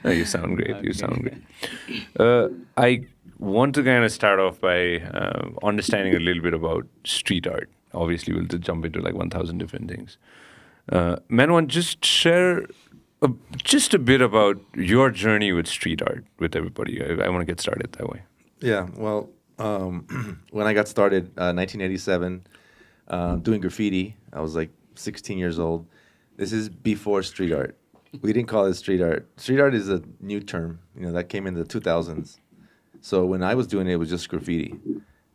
No, you sound great. You sound great. I want to kind of start off by understanding a little bit about street art. Obviously, we'll just jump into like 1,000 different things. Manwan, just share just a bit about your journey with street art with everybody. I want to get started that way. Yeah, well, when I got started, 1987, doing graffiti, I was like 16 years old. This is before street art. We didn't call it street art. Street art is a new term, that came in the 2000s. So when I was doing it, it was just graffiti.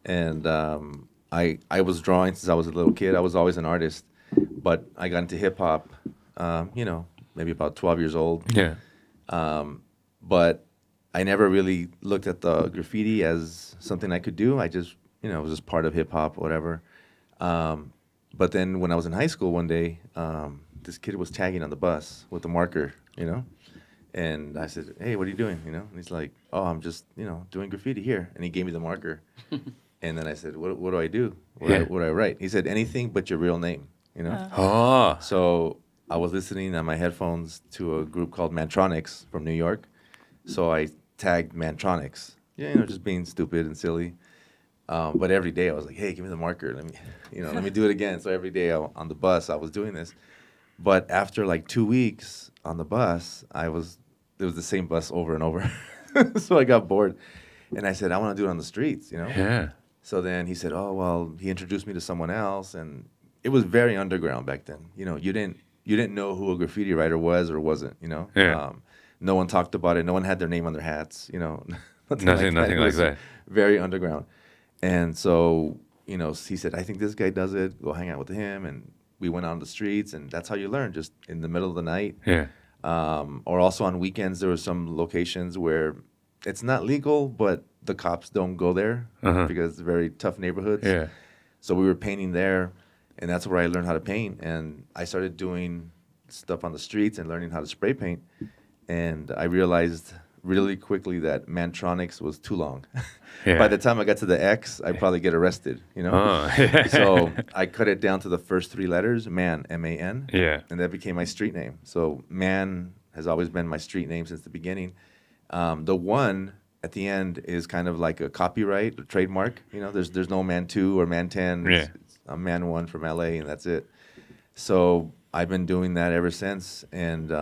And I was drawing since I was a little kid. I was always an artist. But I got into hip hop, maybe about 12 years old. Yeah. But I never really looked at the graffiti as something I could do. I just, it was just part of hip hop, whatever. But then when I was in high school one day, this kid was tagging on the bus with a marker, And I said, "Hey, what are you doing?" And he's like, "Oh, I'm just, doing graffiti here." And he gave me the marker. And then I said, "What do I do? What do I write?" He said, "Anything but your real name." Oh. So I was listening on my headphones to a group called Mantronics from New York. So I tagged Mantronics. Just being stupid and silly. But every day I was like, "Hey, give me the marker. Let me do it again." So every day on the bus I was doing this. But after like 2 weeks on the bus, it was the same bus over and over. So I got bored, and I said, "I want to do it on the streets." Yeah. So then he said, "Oh, well," he introduced me to someone else, and it was very underground back then. You didn't know who a graffiti writer was or wasn't. Yeah. No one talked about it. No one had their name on their hats. Nothing like that. Very underground. And so, he said, "I think this guy does it. Go hang out with him." And we went on the streets, and that's how you learn, just in the middle of the night. Yeah. Or also on weekends, there were some locations where it's not legal, but the cops don't go there because it's very tough neighborhoods. Yeah. So we were painting there, and that's where I learned how to paint. And I started doing stuff on the streets and learning how to spray paint. And I realized really quickly that Mantronics was too long. Yeah. By the time I got to the X, I'd probably get arrested, Oh. So I cut it down to the first three letters, Man, M-A-N. Yeah. And that became my street name. So Man has always been my street name since the beginning. The one at the end is kind of like a copyright, a trademark. There's no Man 2 or Man 10. Yeah. I'm Man 1 from LA, and that's it. So I've been doing that ever since. And,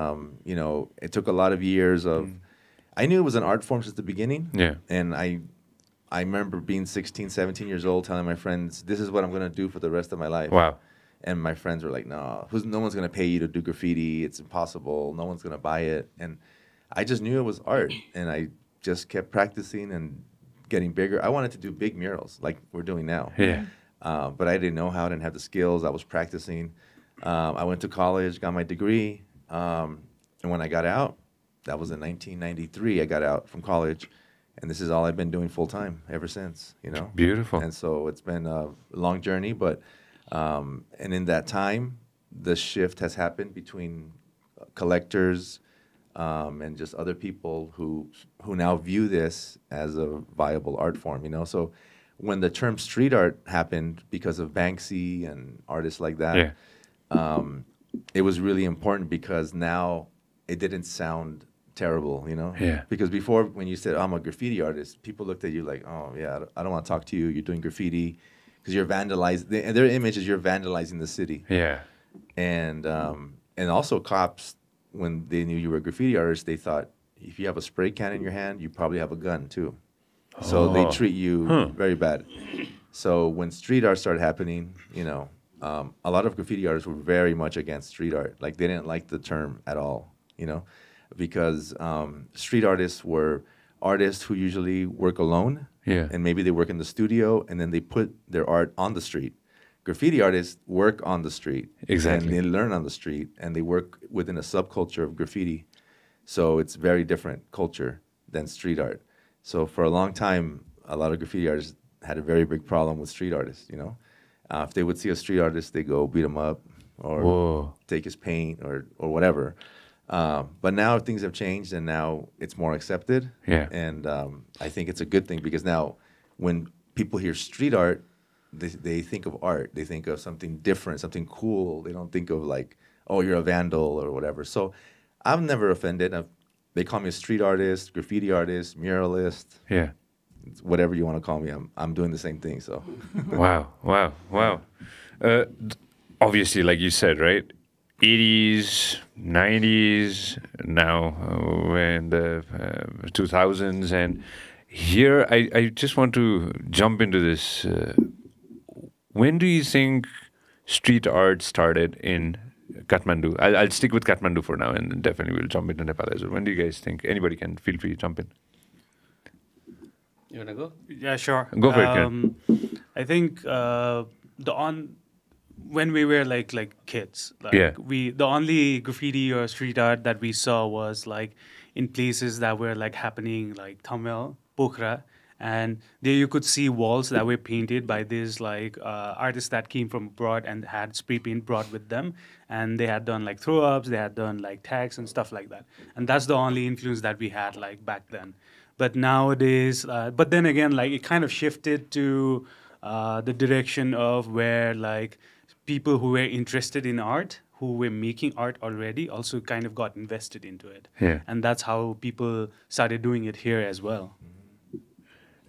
it took a lot of years of... I knew it was an art form since the beginning. Yeah. And I remember being 16, 17 years old, telling my friends, "This is what I'm going to do for the rest of my life." Wow. And my friends were like, "No, no one's going to pay you to do graffiti. It's impossible. No one's going to buy it." And I just knew it was art. And I just kept practicing and getting bigger. I wanted to do big murals like we're doing now. Yeah. But I didn't know how. I didn't have the skills. I was practicing. I went to college, got my degree. And when I got out, that was in 1993. I got out from college, and this is all I've been doing full time ever since. Beautiful. And so it's been a long journey, but and in that time, the shift has happened between collectors and just other people who now view this as a viable art form. So when the term street art happened because of Banksy and artists like that, it was really important because now it didn't sound terrible, Yeah. Because before, when you said, "I'm a graffiti artist," people looked at you like, "Oh, yeah, I don't want to talk to you. You're doing graffiti," because you're vandalizing. Their image is you're vandalizing the city. Yeah. And also cops, when they knew you were a graffiti artist, they thought if you have a spray can in your hand, you probably have a gun too. So they treat you very bad. So when street art started happening, a lot of graffiti artists were very much against street art. Like they didn't like the term at all, because street artists were artists who usually work alone. Yeah. And maybe they work in the studio and then they put their art on the street. Graffiti artists work on the street. Exactly. And they learn on the street and they work within a subculture of graffiti. So it's very different culture than street art. So for a long time, a lot of graffiti artists had a very big problem with street artists, If they would see a street artist, they go beat him up or take his paint or whatever. But now things have changed and now it's more accepted. Yeah. And I think it's a good thing because now when people hear street art, they think of art. They think of something different, something cool. They don't think of like, oh, you're a vandal or whatever. So I've never offended. They call me a street artist, graffiti artist, muralist. Yeah. Whatever you want to call me, I'm doing the same thing. So, Wow. Obviously, like you said, right? 80s, 90s, now we're in the 2000s. And here, I just want to jump into this. When do you think street art started in Kathmandu? I'll stick with Kathmandu for now, and definitely we'll jump into Nepal as well. When do you guys think? Anybody can feel free to jump in. You wanna go? Yeah, sure. Go for it, Kiran. I think when we were like kids, the only graffiti or street art that we saw was like in places that were like happening like Thamel, Pokhara, and there you could see walls that were painted by these like artists that came from abroad and had spray paint brought with them, and they had done like throw ups, they had done like tags and stuff like that, and that's the only influence that we had like back then. But nowadays, but then again, like it kind of shifted to the direction of where like people who were interested in art, who were making art already, also kind of got invested into it. Yeah. And that's how people started doing it here as well.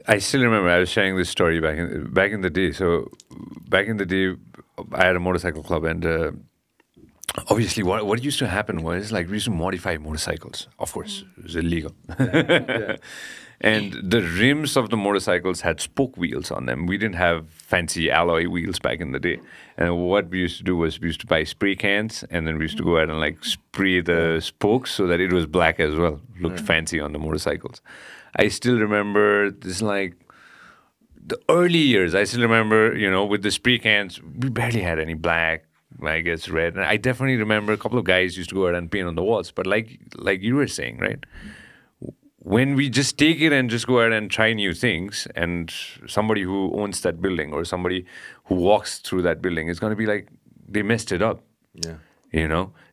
I still remember I was sharing this story back in the day. So back in the day, I had a motorcycle club, and obviously what used to happen was like we used to modify motorcycles. Of course, it was illegal. yeah. And the rims of the motorcycles had spoke wheels on them. We didn't have fancy alloy wheels back in the day. And what we used to do was we used to buy spray cans, and then we used to go out and like spray the spokes so that it was black as well. Looked fancy on the motorcycles. I still remember this like the early years. I still remember, with the spray cans, we barely had any black, I guess red. And I definitely remember a couple of guys used to go out and paint on the walls. But like you were saying, right? When we just take it and just go out and try new things, and somebody who owns that building or somebody who walks through that building is going to be like, they messed it up. Yeah.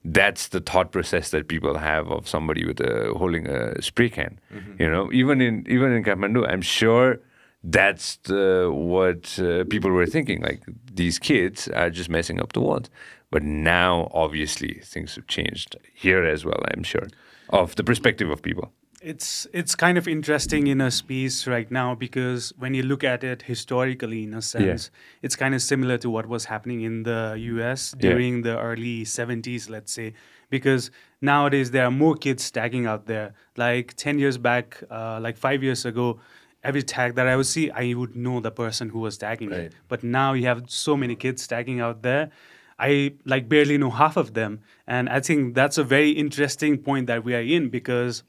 That's the thought process that people have of somebody with holding a spray can. Even in Kathmandu, I'm sure that's what people were thinking. Like, these kids are just messing up the walls. But now, obviously, things have changed here as well, I'm sure, of the perspective of people. It's kind of interesting in a space right now because when you look at it historically, in a sense, it's kind of similar to what was happening in the US during the early 70s, let's say. Because nowadays there are more kids tagging out there. Like 10 years back, like 5 years ago, every tag that I would see, I would know the person who was tagging it. But now you have so many kids tagging out there. I like barely know half of them. And I think that's a very interesting point that we are in because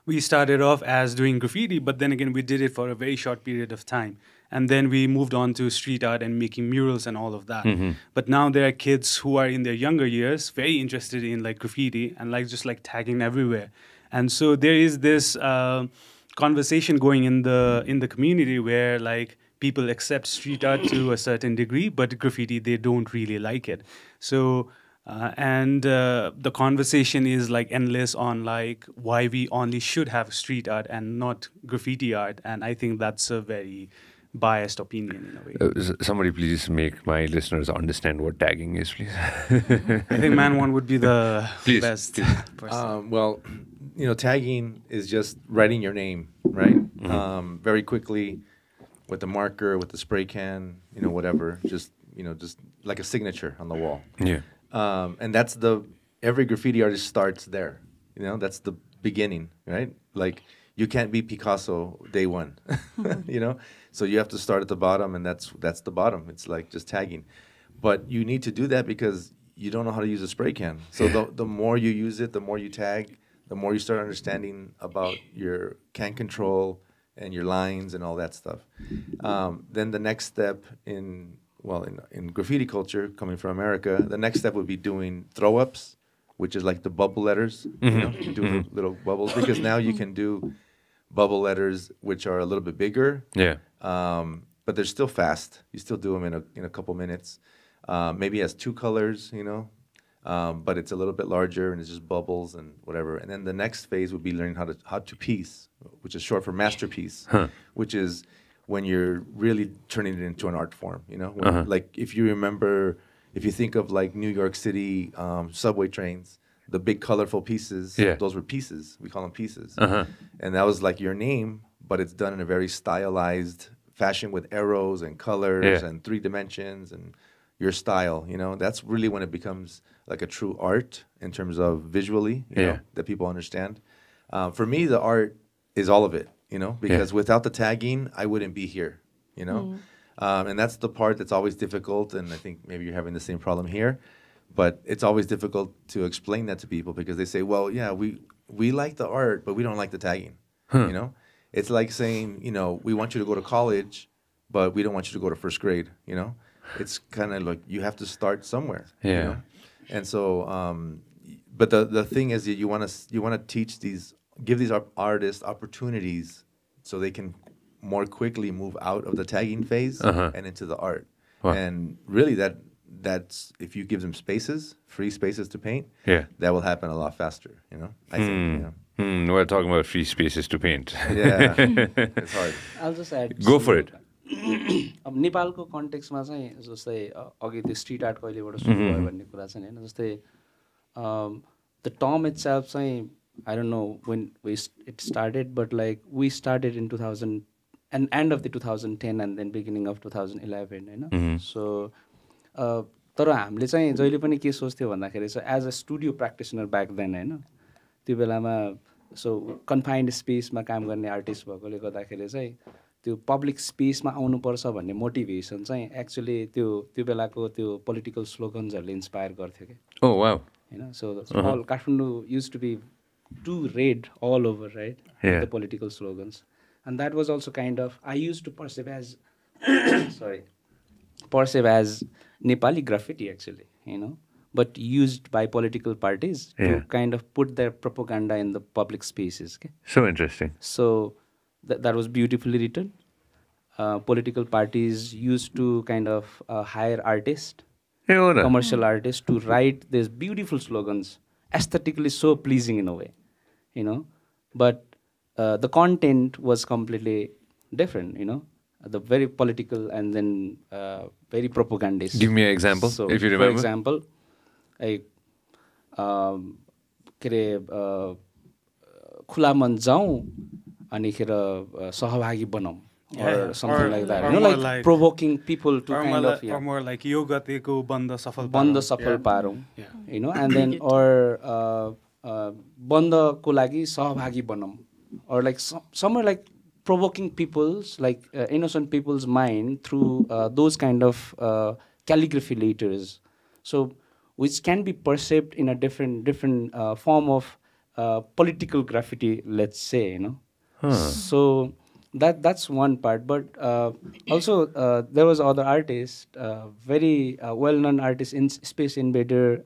we started off as doing graffiti, but then again, we did it for a very short period of time. And then we moved on to street art and making murals and all of that. But now there are kids who are in their younger years, very interested in like graffiti and like just like tagging everywhere. And so there is this conversation going in the community where like people accept street art to a certain degree, but graffiti, they don't really like it. So the conversation is like endless on like why we only should have street art and not graffiti art, and I think that's a very biased opinion in a way. Somebody please make my listeners understand what tagging is, please. I think Man1 would be the best person. Well, tagging is just writing your name, right? Very quickly with the marker, with the spray can, whatever, just like a signature on the wall. Yeah. And that's every graffiti artist starts there. That's the beginning, right? Like, you can't be Picasso day one, So you have to start at the bottom, and that's the bottom. It's like just tagging. But you need to do that because you don't know how to use a spray can. So the more you use it, the more you tag, the more you start understanding about your can control and your lines and all that stuff. Then the next step in graffiti culture, coming from America, the next step would be doing throw-ups, which is like the bubble letters. You do little bubbles, because now you can do bubble letters which are a little bit bigger. Yeah. But they're still fast. You still do them in a couple minutes. Maybe it has two colors, but it's a little bit larger and it's just bubbles and whatever. And then the next phase would be learning how to piece, which is short for masterpiece, which is when you're really turning it into an art form, Like if you think of like New York City subway trains, the big colorful pieces. Yeah. Those were pieces. We call them pieces. Uh-huh. And that was like your name, but it's done in a very stylized fashion with arrows and colors Yeah. and 3 dimensions and your style. You know, that's really when it becomes like a true art in terms of visually, you Yeah. know, that people understand. For me, the art is all of it, you know, because without the tagging, I wouldn't be here, you know. And that's the part that's always difficult. And I think maybe you're having the same problem here. But it's always difficult to explain that to people because they say, well, yeah, we like the art, but we don't like the tagging, you know. It's like saying, you know, we want you to go to college, but we don't want you to go to first grade, you know. It's kind of like you have to start somewhere, you Yeah. know. And so, but the thing is that you want to teach give these artists opportunities so they can more quickly move out of the tagging phase and into the art. Wow. And really, that's if you give them free spaces to paint, that will happen a lot faster. You know, I think. You know. We're talking about free spaces to paint. Yeah, it's hard. I'll just add. Go for it. अब नेपालको कन्टेक्समा चाहिँ जस्तै अघि त्यो street art कहिलेबाट सुरु भयो भन्ने कुरा चाहिँ होइन जस्तै द टर्म इट सेल्फ चाहिँ I don't know when it started but like we started in 2000 and end of the 2010 and then beginning of 2011 होइन सो तर हामीले चाहिँ जहिले पनि के सोच्थ्यौँ भन्दाखेरि चाहिँ as a studio practitioner back then होइन त्यो बेलामा सो कन्फाइन्ड स्पेसमा काम गर्ने आर्टिस्ट भएकोले गर्दाखेरि चाहिँ त्यो पब्लिक स्पेसमा आउनुपर्छ भन्ने मोटिभेसन चाहिँ एक्चुली त्यो बेलाको त्यो पोलिटिकल स्लोगन्सहरूले इन्सपायर गर्थ्यो कि Oh, wow. होइन so all Kathmandu used to be too red all over right the political slogans and that was also kind of I used to perceive as Nepali graffiti actually, you know, but used by political parties to kind of put their propaganda in the public spaces. Okay? So interesting. So that was beautifully written. Political parties used to kind of hire artists, commercial artists to write these beautiful slogans, aesthetically so pleasing in a way, you know, but the content was completely different, you know, the very political and then very propagandist. Give me an example, so, if you remember. For example, like, खुला मन जाऊँ अनि खेर सहभागी बनाऊँ or something like that, you know, like provoking people to kind of or more like यो गतेको बन्द सफल पारौँ, you know, and then or बन्दको लागि सहभागी बनाऊँ or like somewhere like provoking people's like innocent people's mind through those kind of calligraphy letters, so which can be perceived in a different form of political graffiti, let's say, you know. So that's one part, but also there was other artists, very well-known artists in Space Invader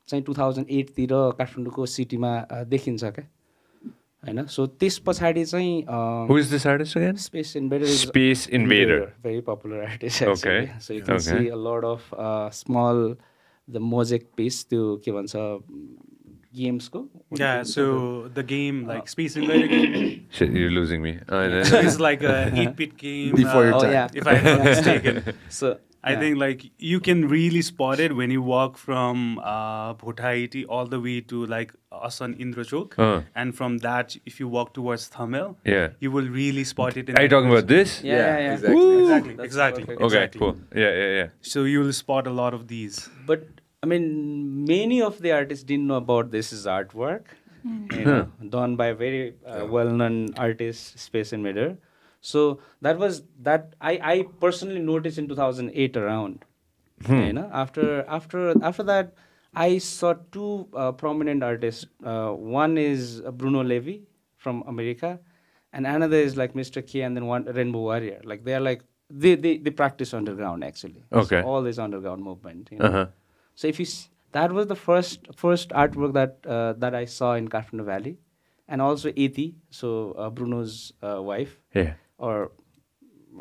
चाहिँ 2008 तिर काठमाडौँको सिटीमा देखिन्छ क्या होइन. सो त्यस पछाडि चाहिँ Who is this artist again? Space Invader. Space Invader. Very popular artist actually. Okay. So you can see a lot of small the mosaic piece त्यो के भन्छ गेम्सको. Yeah, so the game like Space Invader game. Shit, you're losing me. It's like a 8-bit game. Before your time. Yeah. If I'm not mistaken. So I think like you can really spot it when you walk from Bhotaiti all the way to like Asan Indrachok, and from that if you walk towards Thamel, you will really spot it. Are you talking about this? Yeah. Exactly. Okay, cool. Yeah. So you will spot a lot of these. But I mean, many of the artists didn't know about this is artwork, you know, done by very well-known artist, Space Invader. So that I personally noticed in 2008 around. You know, after that, I saw two prominent artists. One is Bruno Levy from America, and another is like Mr. K, and then one Rainbow Warrior. Like they are like they practice underground actually. Okay. So all this underground movement. You know? So if you that was the first artwork that I saw in Kathmandu Valley, and also Eti, so Bruno's wife. Yeah. Or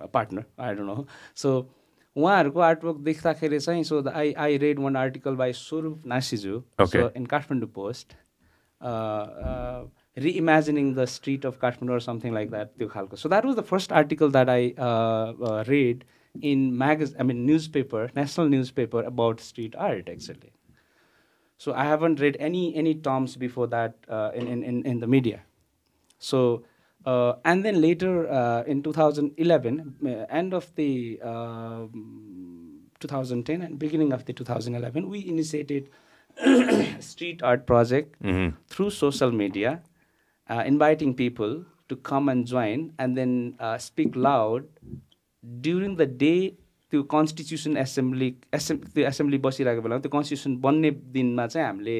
a partner, I don't know. So उहाँहरूको artwork देख्दाखेरि चाहिँ so I read one article by Surup Nasiju, so in Kathmandu Post, reimagining the street of Kathmandu or something like that. त्यो खालको. So that was the first article that I read in newspaper, national newspaper about street art actually. So I haven't read any terms before that in the media. So and then later in 2011, end of the 2010 and beginning of the 2011, we initiated street art project through social media, inviting people to come and join and then speak loud during the day. त्यो constitution त्यो assembly बसिरहेको बेलामा त्यो constitution बन्ने दिनमा चाहिँ हामीले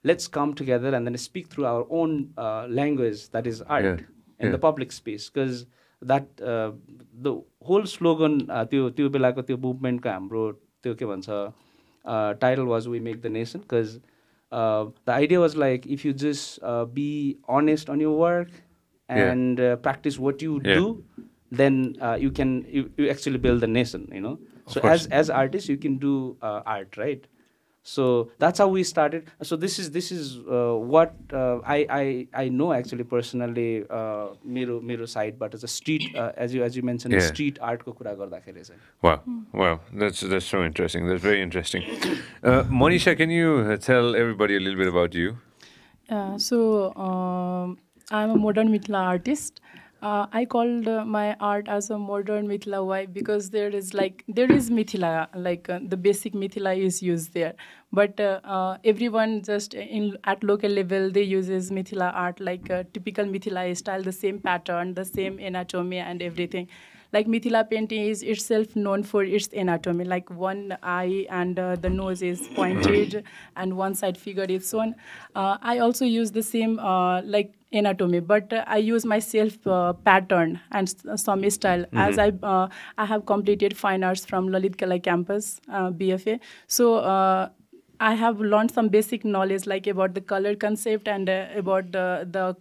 let's come together and then speak through our own language that is art in the public space because that the whole slogan त्यो बेलाको त्यो मुभमेन्टको हाम्रो त्यो के भन्छ title was we make the nation because the idea was like if you just be honest on your work and practise what you do then you can you actually build the nation, you know. So as artists you can do art, right? So that's how we started. So this is what I know actually personally mero side, but as a street as you mentioned street art ko kura gardakheri चाहिँ. Wow, that's so interesting. That's very interesting. Manisha, can you tell everybody a little bit about you? So I'm a modern Mithila artist. I called my art as a modern Mithila. Why? Because there is Mithila, the basic Mithila is used there. But everyone just at local level, they uses Mithila art like typical Mithila style, the same pattern, the same anatomy and everything. Like Mithila painting is itself known for its anatomy, like one eye and the nose is pointed and one side figure is shown. I also use the same like anatomy, but I use myself pattern and some style as I have completed fine arts from Lalit Kala campus, BFA. So I have learned some basic knowledge like about the color concept and about the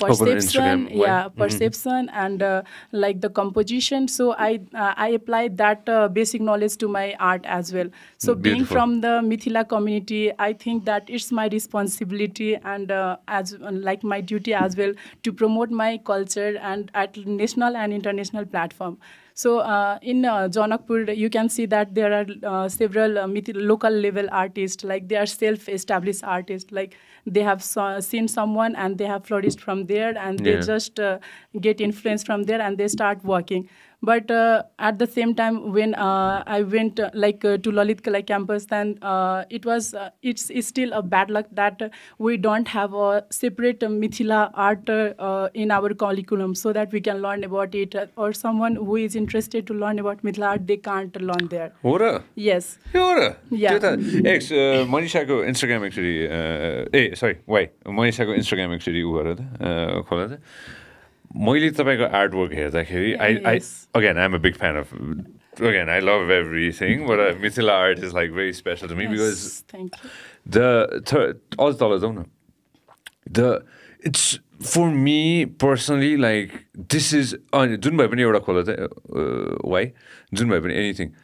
perception, perception and like the composition. So I applied that basic knowledge to my art as well. So being from the Mithila community, I think that it's my responsibility and as like my duty as well to promote my culture and at national and international platform. So in Janakpur, you can see that there are several local level artists, like they are self-established artists, like they have seen someone and they have flourished from there and they just get influence from there and they start working. But at the same time, when I went to Lalit Kala campus, then it's still a bad luck that we don't have a separate Mithila art in our curriculum so that we can learn about it. Or someone who is interested to learn about Mithila art, they can't learn there. Ora? Yes. Ora? Yeah. Manisha ko Instagram actually. Manisha ko Instagram actually खोला था. मैले तपाईको artwork हेर्दाखेरि again I'm a big fan of I love everything, but Mithila art is like very special to me because thank you. It's for me personally like this is जुन भए पनि एउटा खोला त why जुन भए पनि anything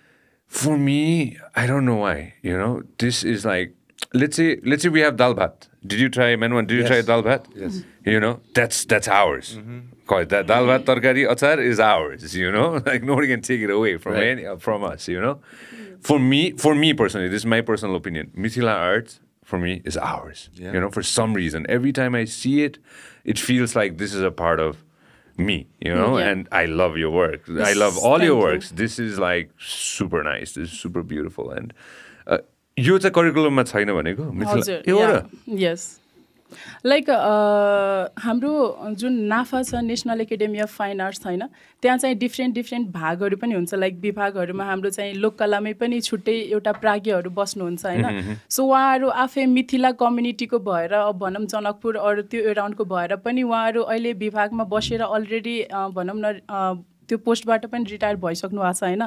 for me I don't know why, you know, this is like let's say we have dal bhat. Did you try Manwan? Did you try dal bhat? Yes. You know, that's ours. Call it that. Dal bhat tarkari achar is ours, you know? Like nobody can take it away from us, you know? For me personally, this is my personal opinion. Mithila art for me is ours. Yeah. You know, for some reason. Every time I see it, it feels like this is a part of me, you know? And I love your work. I love all your works. This is like super nice. This is super beautiful. And यो चाहिँ करिकुलममा छैन भनेको Mithila yes like हाम्रो जुन नाफा छ national academy of fine arts छैन त्यहाँ चाहिँ different भागहरू पनि हुन्छ लाइक विभागहरूमा हाम्रो चाहिँ लोककलामै पनि छुट्टै एउटा प्राज्ञहरू बस्नुहुन्छ हैन सो उहाँहरू आफै मिथिला कम्युनिटीको भएर अब भनौँ जनकपुर अरू त्यो एराउन्डको भएर पनि उहाँहरू अहिले विभागमा बसेर अलरेडी भनौँ न त्यो पोस्टबाट पनि रिटायर भइसक्नु भएको छ हैन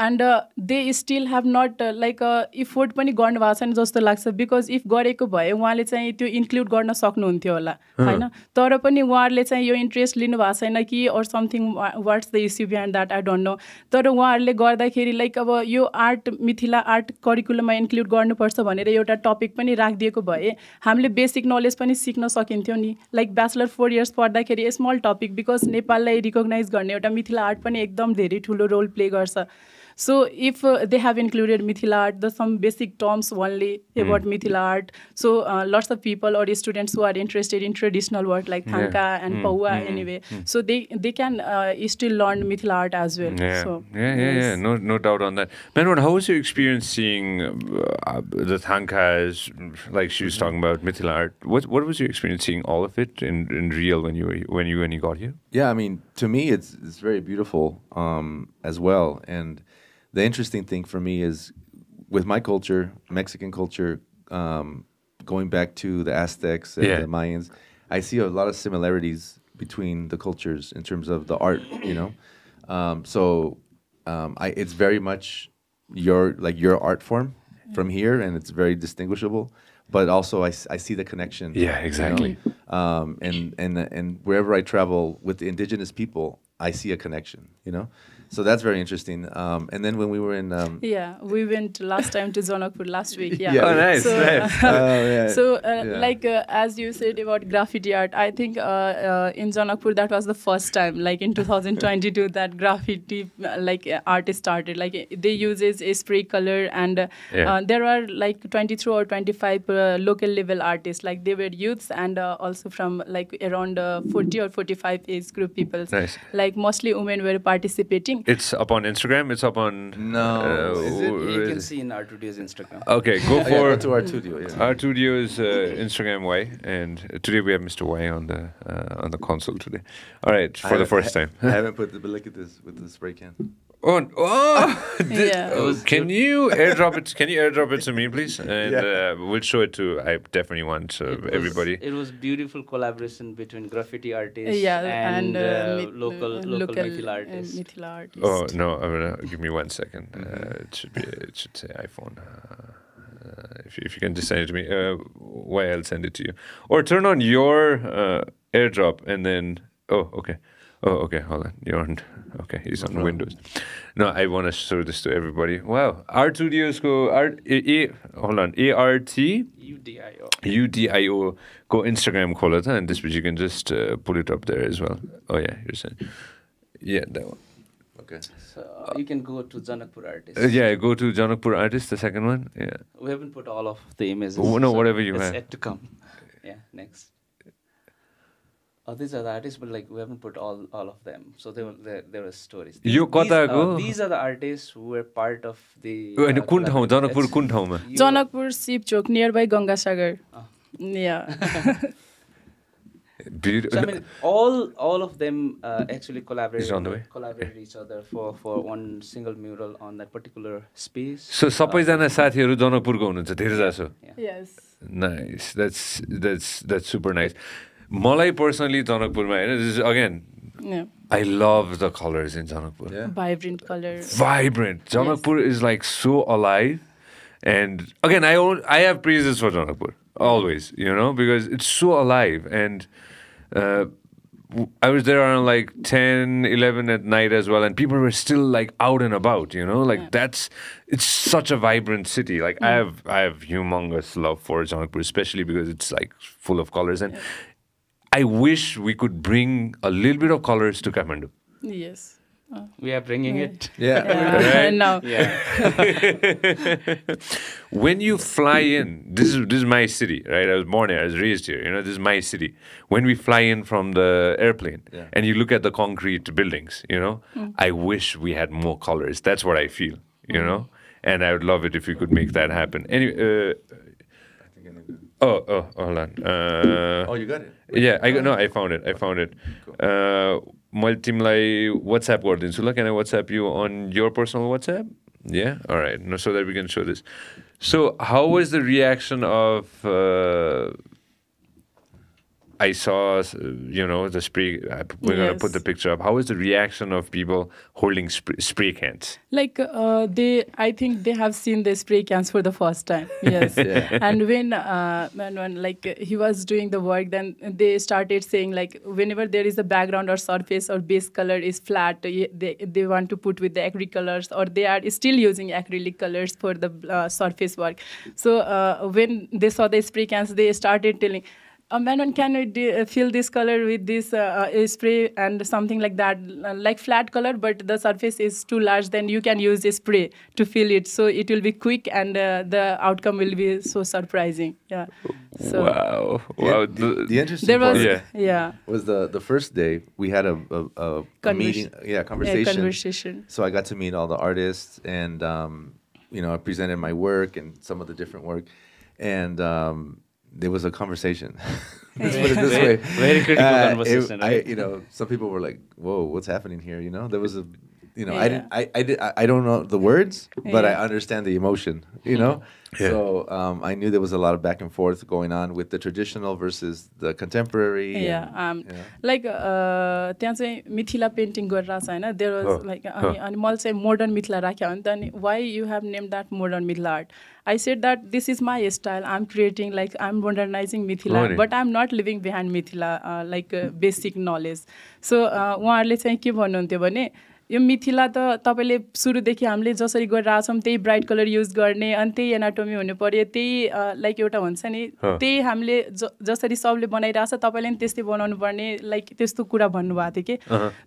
and they still have not like effort पनि गर्नु भएको छैन जस्तो लाग्छ बिकज इफ गरेको भए उहाँले चाहिँ त्यो इन्क्लुड गर्न सक्नुहुन्थ्यो होला हैन तर पनि उहाँहरूले चाहिँ यो इन्ट्रेस्ट लिनु भएको छैन कि or something what's the issue behind that I don't know तर उहाँहरूले गर्दाखेरि लाइक अब यो आर्ट मिथिला आर्ट करिकुलममा इन्क्लुड गर्नुपर्छ भनेर एउटा टपिक पनि राखिदिएको भए हामीले बेसिक नलेज पनि सिक्न सकिन्थ्यो नि लाइक ब्याचलर 4 इयर्स पढ्दाखेरि स्मल टपिक बिकज नेपाललाई रिकग्नाइज गर्ने एउटा मिथिला आर्ट पनि एकदम धेरै ठुलो रोल प्ले गर्छ So if they have included Mithila art, there's some basic terms only about Mithila art. So lots of people or students who are interested in traditional work like Thanka and Paua anyway, so they can still learn Mithila art as well. Yeah, So, yeah. No doubt on that. Manwar, how was your experience seeing the Thankas, like she was talking about Mithila art? What was your experience seeing all of it in real when you got here? Yeah, I mean, to me, it's very beautiful as well. And the interesting thing for me is with my culture, Mexican culture, going back to the Aztecs and the Mayans, I see a lot of similarities between the cultures in terms of the art, you know. It's very much your art form from here, and it's very distinguishable. But also, I see the connection. Yeah, exactly. You know? And wherever I travel with the indigenous people, I see a connection. You know, so that's very interesting. And then when we were in we went last time to Janakpur last week. Yeah. Oh, nice. So, nice. Like as you said about graffiti art, I think in Janakpur that was the first time, like in 2022, that graffiti art started. Like they uses a spray color, and there are like 23 or 25 local level artists. Like they were youths and also from like around 40 or 45 age group people. Nice. Like mostly women were participating. It's up on Instagram. It's up on. No. You can see in Artudio's Instagram. Okay, go for go to Artudio. Yeah. Artudio's Instagram Y, and today we have Mr. Y on the console today. All right, for the first time. I haven't put but look at this with the spray can. Can you airdrop it? Can you airdrop it to me, please? And we'll show it to. I definitely want everybody. It was beautiful collaboration between graffiti artists and local Mithila artists. Mithila artists. Oh no! Give me 1 second. It should say iPhone. If you can just send it to me, why I'll send it to you, or turn on your airdrop and then. Oh, okay. Oh, okay. Hold on. You're on. Okay, he's on Windows. No, I want to show this to everybody. Wow, Artudio's go hold on. UDIO go Instagram खोला था, and this which you can just put it up there as well. Oh yeah, you're saying. Yeah, that one. Okay. So you can go to Janakpur artists. Go to Janakpur artist, the second one. Yeah. We haven't put all of the images. Oh, no, whatever you have. It's yet to come. Yeah, next. These are the artists, but like we haven't put all of them. So there were stories. These are the artists who were part of the. Janakpur कुन ठाउँमा? Janakpur Sip Chowk, nearby Ganga Sagar. Yeah. So I mean, all of them actually collaborated each other for one single mural on that particular space. So सबैजना साथीहरु जनकपुरको हुनुहुन्छ धेरै जसो. Yes. Nice. That's super nice. Malai personally, Janakpurma, this is again. Yeah. I love the colors in Janakpur. Yeah. Vibrant colors. Vibrant. Janakpur is like so alive, and again, I have praises for Janakpur always, you know, because it's so alive. And I was there around like 10, 11 at night as well, and people were still like out and about, you know, like it's such a vibrant city. Like I have humongous love for Janakpur, especially because it's like full of colors, and I wish we could bring a little bit of colors to Kathmandu. Yes. We are bringing it. Right? No. Yeah. When you fly in, this is my city, right? I was born here, I was raised here. You know, this is my city. When we fly in from the airplane and you look at the concrete buildings, you know, I wish we had more colors. That's what I feel, you know, and I would love it if we could make that happen. Anyway. Hold on. You got it? Yeah, I found it. Cool. मैले तिमीलाई WhatsApp गरिदिन्छु ल. Can I WhatsApp you on your personal WhatsApp? Yeah? All right. No, so that we can show this. So how was the reaction of... I saw, you know, the spray. We're going to put the picture up. How was the reaction of people holding spray cans? Like I think they have seen the spray cans for the first time. Yes. And when like he was doing the work, then they started saying like whenever there is a background or surface or base color is flat, they want to put with the acrylic colors, or they are still using acrylic colors for the surface work. So when they saw the spray cans, they started telling, Manon, can we fill this color with this spray and something like that, like flat color, but the surface is too large, then you can use a spray to fill it. So it will be quick and the outcome will be so surprising. Yeah. So Wow. The interesting part was the first day we had a meeting, conversation. So I got to meet all the artists and, I presented my work and some of the different work. And there was a conversation. Let's put it this way. Very critical conversation. Right? Some people were like, "Whoa, what's happening here?" There was I don't know the words, but I understand the emotion. So I knew there was a lot of back and forth going on with the traditional versus the contemporary. Like त्यहाँ चाहिँ Mithila painting गरिरहेको छ हैन. There was like अनि मैले चाहिँ modern Mithila राख्यो भने त why you have named that modern mithila art? I said that this is my style. I'm creating, like I'm modernizing Mithila, but I'm not living behind Mithila, like basic knowledge. So उहाँहरूले चाहिँ के भन्नुहुन्थ्यो भने यो मिथिला त तपाईले सुरुदेखि हामीले जसरी गरिरहेका छौं त्यही ब्राइट कलर युज गर्ने अनि त्यही एनाटोमी हुनु पर्यो त्यही लाइक एउटा हुन्छ नि त्यही हामीले जसरी सबले बनाइरहेछ तपाईले नि त्यस्तै बनाउनु पर्ने लाइक त्यस्तो कुरा भन्नुभएको थियो के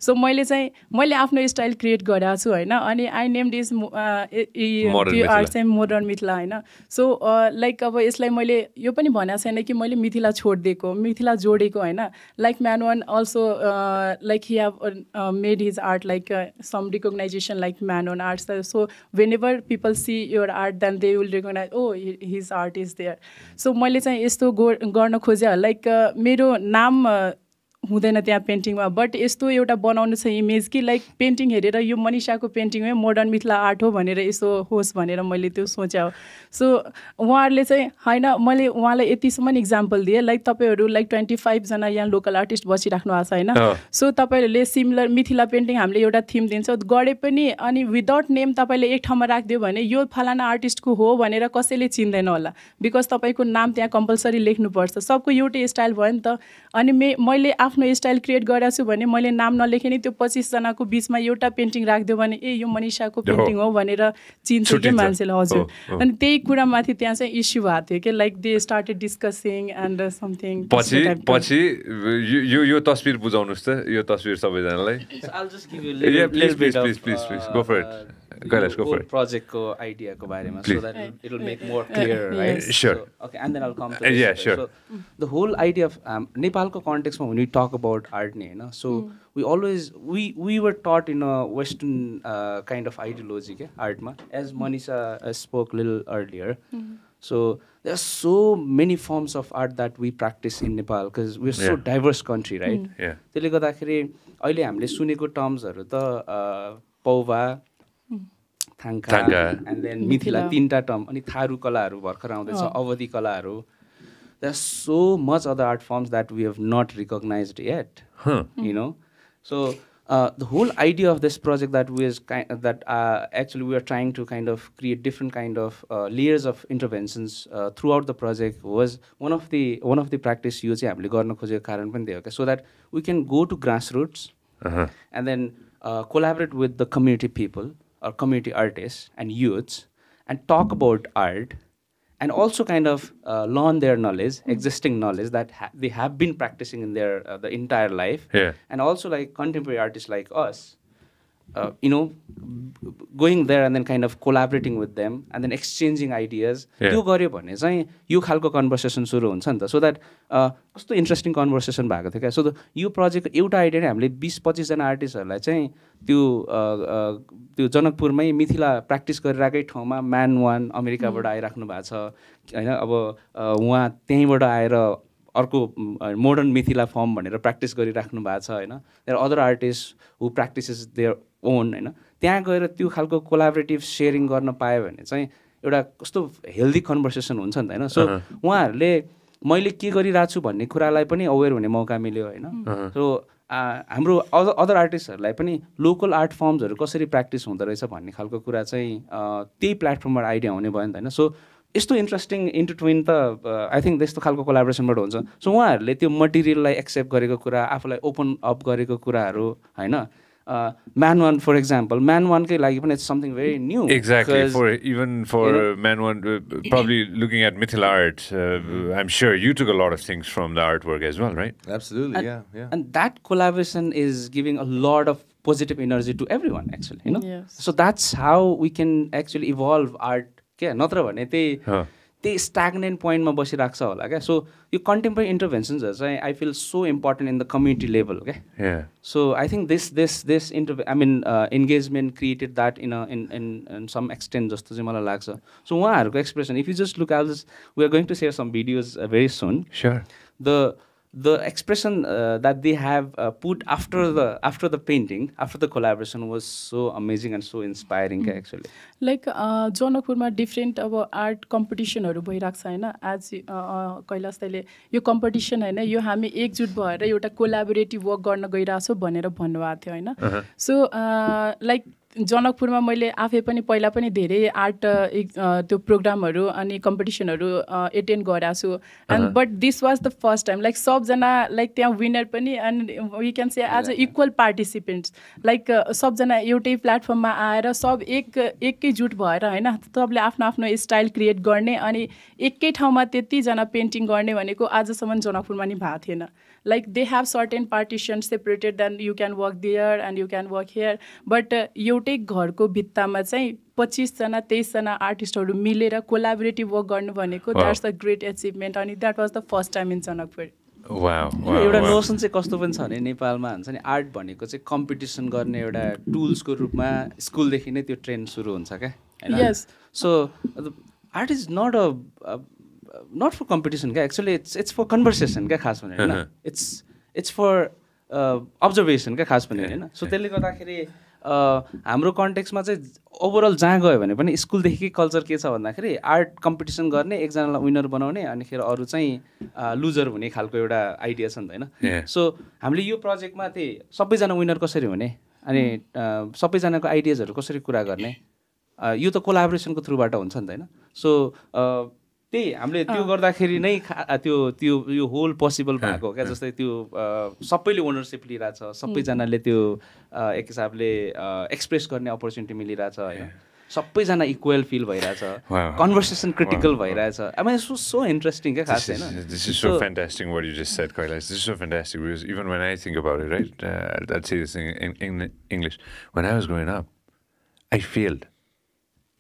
सो मैले आफ्नो स्टाइल क्रिएट गरेको छु हैन अनि आई नेम्ड इज आर्ट चाहिँ मोडर्न मिथिला हैन सो लाइक अब यसलाई मैले यो पनि भनेको छैन कि मैले मिथिला छोड्दिएको मिथिला जोडेको हैन लाइक म्यानवन also like he have made his art like some recognition like Manon arts. So whenever people see your art, then they will recognize, oh, his art is there. So मैले चाहिँ यस्तो गर्न खोजे लाइक मेरो नाम हुँदैन त्यहाँ पेन्टिङमा बट यस्तो एउटा बनाउनु छ इमेज कि लाइक पेन्टिङ हेरेर यो मनिषाको पेन्टिङ हो मोडर्न मिथिला आर्ट हो भनेर यसो होस् भनेर मैले त्यो सोचे हो सो उहाँहरूले चाहिँ हैन मैले उहाँलाई यतिसम्म इक्जाम्पल दिएँ लाइक तपाईहरु लाइक 25 जना यहाँ लोकल आर्टिस्ट बसिराख्नु भएको छ हैन सो तपाईहरुले सिमिलर मिथिला पेन्टिङ हामीले एउटा थीम दिन्छौँ गरे पनि अनि विदाउट नेम तपाईले एक ठाउँमा राख्दियो भने यो फलाना आर्टिस्टको हो भनेर कसैले चिन्दैन होला बिकज तपाईको नाम त्यहाँ कम्पल्सरी लेख्नु पर्छ सबको एउटै स्टाइल भयो नि त अनि मैले आफ्नो स्टाइल क्रिएट गरेको छु भने मैले नाम नलेखे नि त्यो 25 जनाको बीचमा एउटा पेन्टिङ राख्दियो भने ए यो मनिषाको पेन्टिङ हो भनेर चिन्छ के मान्छेले हजुर अनि त्यही कुरा माथि त्यहाँ चाहिँ इश्यू भएको थियो के like they started discussing end something पछि यो तस्बिर बुझाउनुस् त यो तस्बिर सबैजनालाई I'll just give you a little bit of please go for it Kailash, go for it. Project ko idea ko bare mein, so that it'll make more clear, right? Sure. So, okay, and then I'll come to this. Sure. So the whole idea of Nepal ko context when we talk about art, so we were taught in a Western kind of ideology, art ma, as Manisha spoke a little earlier. So there are so many forms of art that we practice in Nepal because we're so diverse country, right? त्यसले गर्दाखेरि अहिले हामीले सुनेको टर्म्सहरु त पौवा थाङ्का and then Mithila तीनटा term अनि थारू कलाहरु भर्खर आउँदैछ अवधि कलाहरु there are so much other art forms that we have not recognized yet so the whole idea of this project that actually we are trying to kind of create different kind of layers of interventions throughout the project was one of the practice यो चाहिँ हामीले गर्न खोजेको कारण पनि त्यही हो so that we can go to grassroots and then collaborate with the community people or community artists and youths and talk about art and also kind of learn their knowledge, existing knowledge that they have been practicing in their the entire life. And also like contemporary artists like us, going there and then kind of collaborating with them and then exchanging ideas. त्यो गर्यो भने चाहिँ यो खालको conversation सुरु हुन्छ नि त so that कस्तो इन्ट्रेस्टिङ कन्भर्सेसन भएको थियो क्या सो यो प्रोजेक्टको एउटा आइडिया नै हामीले 20-25 जना आर्टिस्टहरूलाई चाहिँ त्यो जनकपुरमै मिथिला प्र्याक्टिस गरिरहेकै ठाउँमा म्यान वान अमेरिकाबाट आइराख्नु भएको छ होइन अब उहाँ त्यहीँबाट आएर अर्को मोडर्न मिथिला फर्म भनेर प्र्याक्टिस गरिराख्नु भएको छ होइन there other artist who practises their own होइन त्यहाँ गएर त्यो खालको कोलाबरेटिभ सेयरिङ गर्न पायो भने चाहिँ एउटा कस्तो हेल्दी कन्भर्सेसन हुन्छ नि त होइन सो उहाँहरूले मैले के गरिरहेको छु भन्ने कुरालाई पनि अवेर हुने मौका मिल्यो होइन सो हाम्रो अदर आर्टिस्टहरूलाई पनि लोकल आर्ट फर्म्सहरू कसरी प्र्याक्टिस हुँदो रहेछ भन्ने खालको कुरा चाहिँ त्यही प्लेटफर्मबाट आइडिया हुने भयो नि त होइन सो यस्तो इन्ट्रेस्टिङ इन्टरट्विन त आई थिङ्क त्यस्तो खालको कोलाबोरेसनबाट हुन्छ सो उहाँहरूले त्यो मटेरियललाई एक्सेप्ट गरेको कुरा आफूलाई ओपन अप गरेको कुराहरू होइन Man One, for example, Man One kai लागि पनि it's something very new. Exactly. 'Cause, For Man One, probably looking at Mithila art, I'm sure you took a lot of things from the artwork as well, right? Absolutely, yeah. And that collaboration is giving a lot of positive energy to everyone, actually, Yes. So that's how we can actually evolve art. क्या नत्र भने त्यही stagnant point मा बसिरहेको छ होला क्या. So यो contemporary interventions चाहिँ I feel so important in the community level. Okay? Yeah. So I think this engagement created that in some extent जस्तो चाहिँ मलाई लाग्छ. So उहाँहरूको expression, if you just look at this, we are going to share some videos very soon. Sure. The expression that they have put after the painting, after the collaboration was so amazing and so inspiring actually. Like जनकपुरमा different अब art कम्पिटिसनहरू भइरहेको छ होइन. आज कैलाश दाइले यो competition होइन, यो हामी एकजुट भएर एउटा कोलाबोरेटिभ वर्क गर्न गइरहेछौँ भनेर भन्नुभएको थियो होइन. सो लाइक जनकपुरमा मैले आफै पनि पहिला पनि धेरै आर्ट त्यो प्रोग्रामहरू अनि कम्पिटिसनहरू एटेन्ड गरेको छु. And but this was the first time like सबजना लाइक त्यहाँ विनर पनि and we can say as a equal participants like सबजना एउटै प्लेटफर्ममा आएर सब एकैजुट भएर होइन सबले आफ्नो आफ्नो स्टाइल क्रिएट गर्ने अनि एकै ठाउँमा त्यतिजना पेन्टिङ गर्ने भनेको आजसम्म जनकपुरमा नि भएको थिएन. Like they have certain partitions separated, then you can work there and you can work here. But एउटै घरको भित्तामा चाहिँ 25 जना 23 जना आर्टिस्टहरू मिलेर कोलाबोरेटिभ वर्क गर्नु भनेको द्याट्स अ ग्रेट एचिभमेन्ट अनि that was the first time in Janakpur. एउटा नोसन चाहिँ कस्तो पनि छ भने नेपालमा हुन्छ नि आर्ट भनेको चाहिँ कम्पिटिसन गर्ने एउटा टुल्सको रूपमा स्कुलदेखि नै त्यो ट्रेन्ड सुरु हुन्छ क्या. Yes. So art is not for competition क्या. Actually it's for conversation क्या खास भने होइन. It's for observation क्या खास भने होइन. सो त्यसले गर्दाखेरि हाम्रो कन्टेक्समा चाहिँ ओभरअल जहाँ गयो भने पनि स्कुलदेखिकै कल्चर के छ भन्दाखेरि आर्ट कम्पिटिसन गर्ने, एकजनालाई विनर बनाउने अनिखेर अरू चाहिँ लुजर हुने खालको एउटा आइडिया छ नि त होइन. सो हामीले यो प्रोजेक्टमा त्यही सबैजना विनर कसरी हुने अनि सबैजनाको आइडियाजहरू कसरी कुरा गर्ने यो त कोलाबोरेसनको थ्रुबाट हुन्छ नि त होइन. सो त्यही हामीले त्यो गर्दाखेरि नै त्यो यो होल पोसिबल भएको क्या. जस्तै त्यो सबैले ओनरसिप लिइरहेछ, सबैजनाले त्यो एक हिसाबले एक्सप्रेस गर्ने अपर्च्युनिटी मिलिरहेछ होइन. सबैजना इक्वल फिल भइरहेछ, कन्भर्सेसन क्रिटिकल भइरहेछ. I mean, it's so interesting क्या खास होइन. This is so fantastic what you just said, Kailash. This is so fantastic because even when I think about it, right, I'd say this in English. When I was growing up, I failed.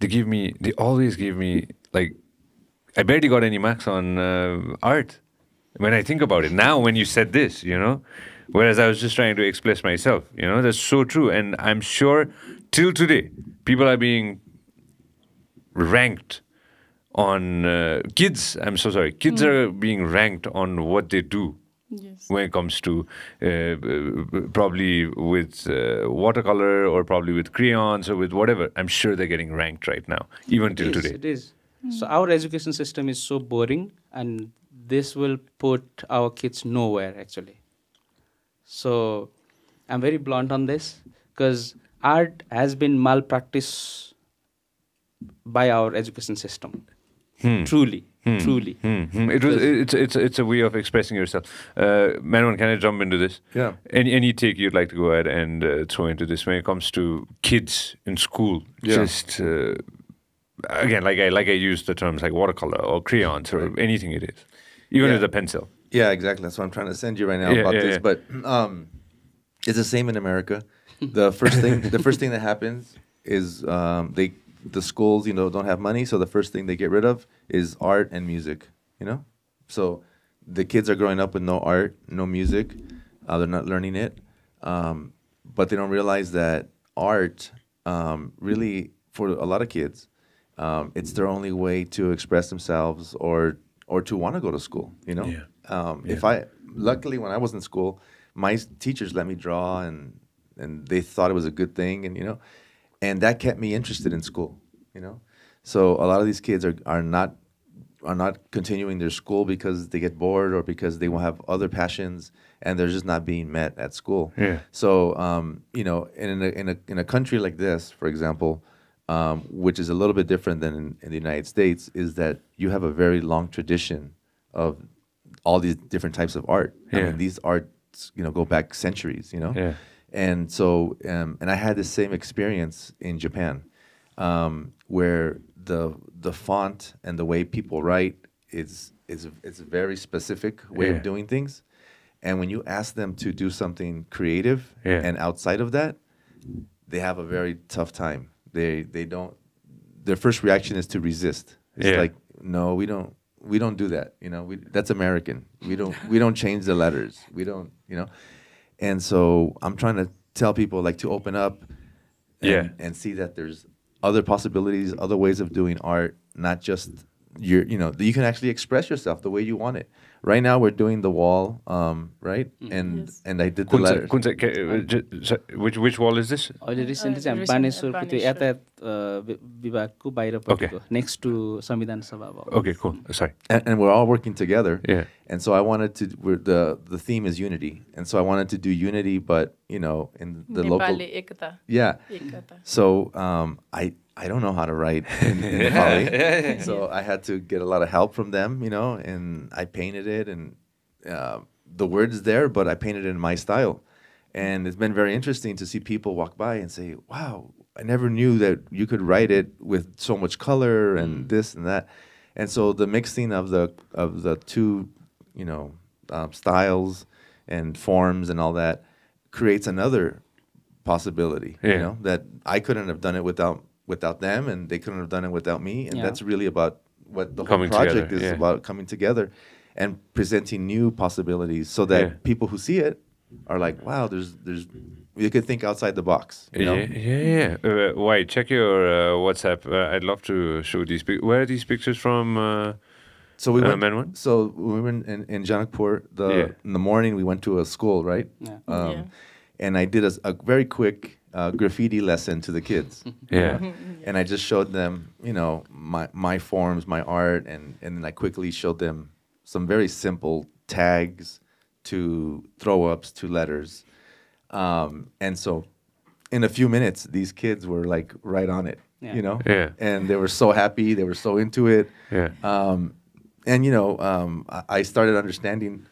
They always give me, like, I barely got any marks on art when I think about it. Now, when you said this, whereas I was just trying to express myself, that's so true. And I'm sure till today, people are being ranked on kids. I'm so sorry. Kids are being ranked on what they do. Yes. When it comes to probably with watercolor or probably with crayons or with whatever. I'm sure they're getting ranked right now, even till today. It is. So our education system is so boring and this will put our kids nowhere actually. So I'm very blunt on this because art has been malpracticed by our education system. Truly. It's a way of expressing yourself. Manon, can I jump into this? Yeah. Any take you'd like to go ahead and throw into this when it comes to kids in school? Yeah. Just again, like I use the terms like watercolor or crayons or anything it is, even with a pencil. Yeah, exactly. That's what I'm trying to send you right now about this. But it's the same in America. The first thing that happens is the schools don't have money, so the first thing they get rid of is art and music. So the kids are growing up with no art, no music. They're not learning it, but they don't realize that art really for a lot of kids. It's their only way to express themselves or to want to go to school, Luckily when I was in school, my teachers let me draw and they thought it was a good thing and that kept me interested in school, So a lot of these kids are not continuing their school because they get bored or because they will have other passions and they're just not being met at school. Yeah. So in a country like this, for example, which is a little bit different than in the United States, is that you have a very long tradition of all these different types of art. I mean, these arts, go back centuries, Yeah. And so, and I had the same experience in Japan, where the font and the way people write is it's a very specific way of doing things. And when you ask them to do something creative and outside of that, they have a very tough time. They don't. Their first reaction is to resist. It's like, no, we don't do that. You know, that's American. We don't change the letters. We don't. You know, and so I'm trying to tell people like to open up and see that there's other possibilities, other ways of doing art, not just you know, you can actually express yourself the way you want it. Right now we're doing the wall, right? And I did the letters. Which wall is this? अहिले recently चाहिँ हामी बानेश्वरको त्यो यातायात विभागको बाहिरपट्टिको next to संविधान सभा भयो. Okay, cool. Sorry. And we're all working together. Yeah. And so I wanted to. The theme is unity, and so I wanted to do unity, but you know, in the local. Ekata. Yeah. Ekata. So I don't know how to write in Nepali, so I had to get a lot of help from them, you know, and I painted it, and the word's there, but I painted it in my style. And it's been very interesting to see people walk by and say, wow, I never knew that you could write it with so much color and this and that. And so the mixing of the two, you know, styles and forms and all that creates another possibility, you know, that I couldn't have done it without them, and they couldn't have done it without me. And that's really about what the whole project is about, coming together and presenting new possibilities so that people who see it are like, wow, there's you could think outside the box. You know? Why? Check your WhatsApp. I'd love to show these. Where are these pictures from? So we went. So we were in Janakpur. In the morning, we went to a school, right? Yeah. And I did a very quick graffiti lesson to the kids. And I just showed them, you know, my forms, my art, and then I quickly showed them some very simple tags to throw-ups to letters. And so in a few minutes, these kids were like right on it, you know? And they were so happy. They were so into it. And, you know, I started understanding.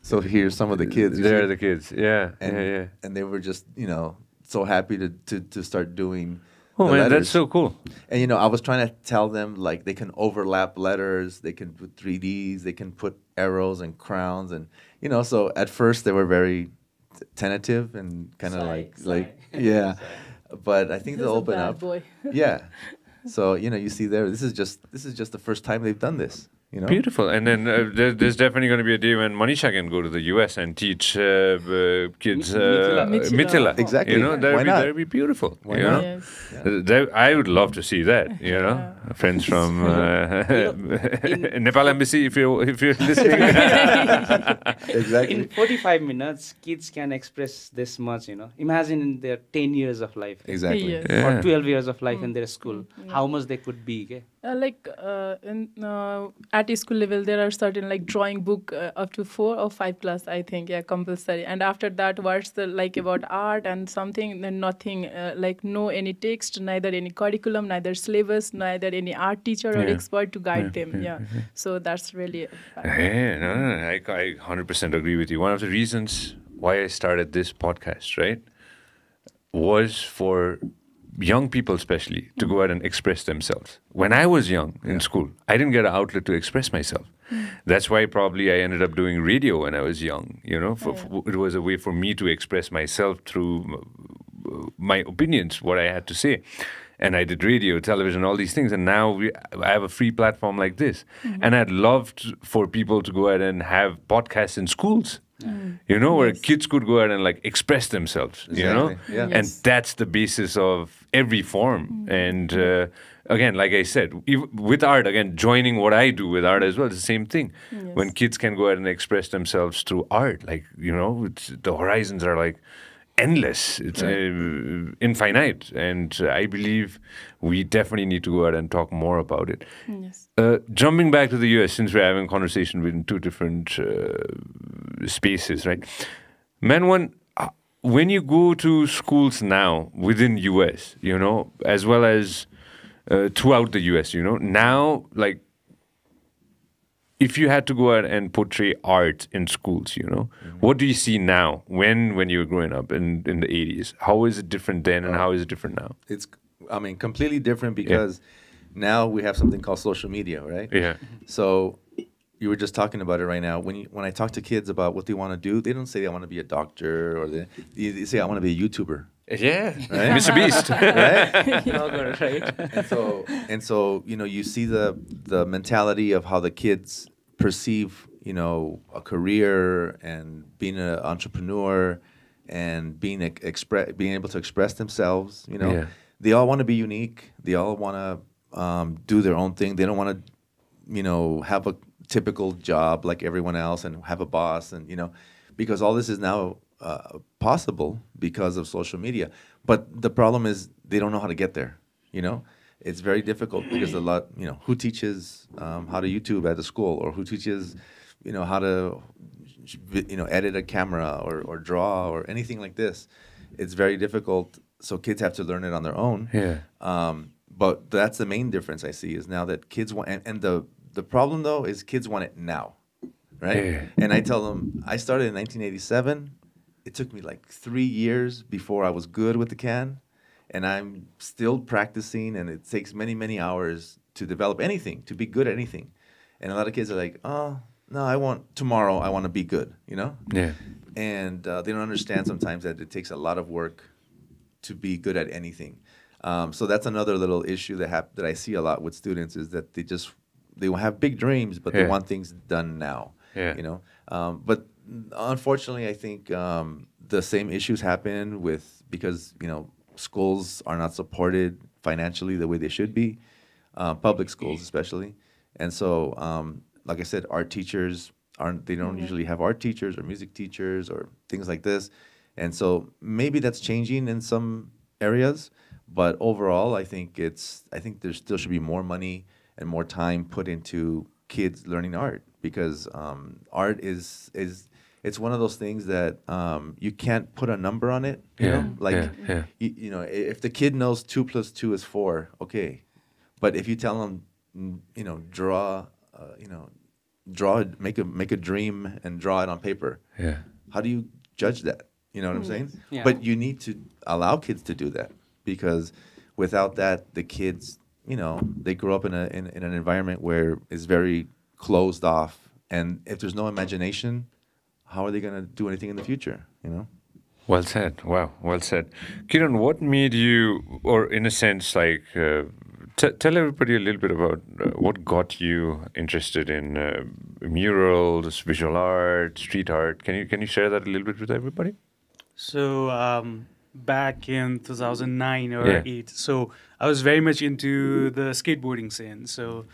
So here's some of the kids. There are the kids. And they were just, you know, so happy to start doing Oh, the man, letters. that's so cool. And, you know, I was trying to tell them, like, they can overlap letters, they can put 3Ds, they can put arrows and crowns. And, you know, so at first they were very tentative and kind of like, yeah. But I think they'll open up. Boy. Yeah. So, you know, you see there, this is just the first time they've done this. You know? Beautiful. And then there's definitely going to be a day when Manisha can go to the US and teach kids Mithila. Exactly. You know, Why not? that'd be beautiful. Why you not? know? Yes. I would love to see that. You know, friends from Nepal Embassy, if you're listening. Exactly. In 45 minutes, kids can express this much, you know. Imagine in their 10 years of life. Exactly. Yes. Or 12 years of life in their school. How much they could be, okay? At school level, there are certain like drawing book up to 4 or 5 class, I think, compulsory. And after that, what's the like about art and something, then nothing, like no any text, neither any curriculum, neither syllabus, neither any art teacher or expert to guide them. So that's really. I 100% agree with you. One of the reasons why I started this podcast, right, was for young people especially to go out and express themselves. When I was young in school, I didn't get an outlet to express myself. That's why probably I ended up doing radio when I was young. You know, it was a way for me to express myself through my opinions, what I had to say. And I did radio, television, all these things. And now I have a free platform like this. And I'd love for people to go out and have podcasts in schools. You know, where kids could go out and like express themselves, you know? And that's the basis of every form. And again, like I said, with art, again, joining what I do with art as well, it's the same thing. When kids can go out and express themselves through art, like, you know, the horizons are like endless. It's infinite. And I believe we definitely need to go out and talk more about it. Jumping back to the US, since we're having a conversation within two different spaces, right? Man, when you go to schools now within US, you know, as well as throughout the US, you know, now, like, if you had to go out and portray art in schools, you know, what do you see now when you were growing up in the 80s? How is it different then and how is it different now? It's, I mean, completely different because now we have something called social media, right? Yeah. So you were just talking about it right now. When I talk to kids about what they want to do, they don't say I want to be a doctor or they say I want to be a YouTuber. Yeah, Right? Mr. Beast. Right? Right. And so you know, you see the mentality of how the kids perceive, you know, a career and being an entrepreneur and being able to express themselves. You know, they all want to be unique. They all want to do their own thing. They don't want to, you know, have a typical job like everyone else and have a boss, and you know, because all this is now possible because of social media. But the problem is they don't know how to get there. You know, it's very difficult because a lot, you know, who teaches how to YouTube at a school, or who teaches, you know, how to, you know, edit a camera or draw or anything like this. It's very difficult. So kids have to learn it on their own. Yeah. But that's the main difference I see is now that kids want, and the problem though is kids want it now, right? Yeah. And I tell them, I started in 1987. It took me like 3 years before I was good with the can, and I'm still practicing, and it takes many, many hours to develop anything, to be good at anything. And a lot of kids are like, oh, no, tomorrow I want to be good, you know? Yeah. And they don't understand sometimes that it takes a lot of work to be good at anything. So that's another little issue that I see a lot with students is that they will have big dreams, but they want things done now. Yeah. You know, but unfortunately, I think the same issues happen because you know schools are not supported financially the way they should be, public schools especially, and so like I said, art teachers don't usually have art teachers or music teachers or things like this, and so maybe that's changing in some areas, but overall, I think there still should be more money and more time put into kids learning art, because art is it's one of those things that you can't put a number on it. You know, like you know, if the kid knows 2 + 2 is 4, okay, but if you tell them, you know, make a dream and draw it on paper. Yeah. How do you judge that? You know what I'm saying? Yeah. But you need to allow kids to do that, because without that, the kids, you know, they grow up in an environment where it's very closed off, and if there's no imagination, how are they going to do anything in the future? You know. Well said. Wow. Well said. Kiran, what made you, or in a sense, like, tell everybody a little bit about what got you interested in murals, visual art, street art. Can you share that a little bit with everybody? So back in 2009 or 8, so I was very much into the skateboarding scene. So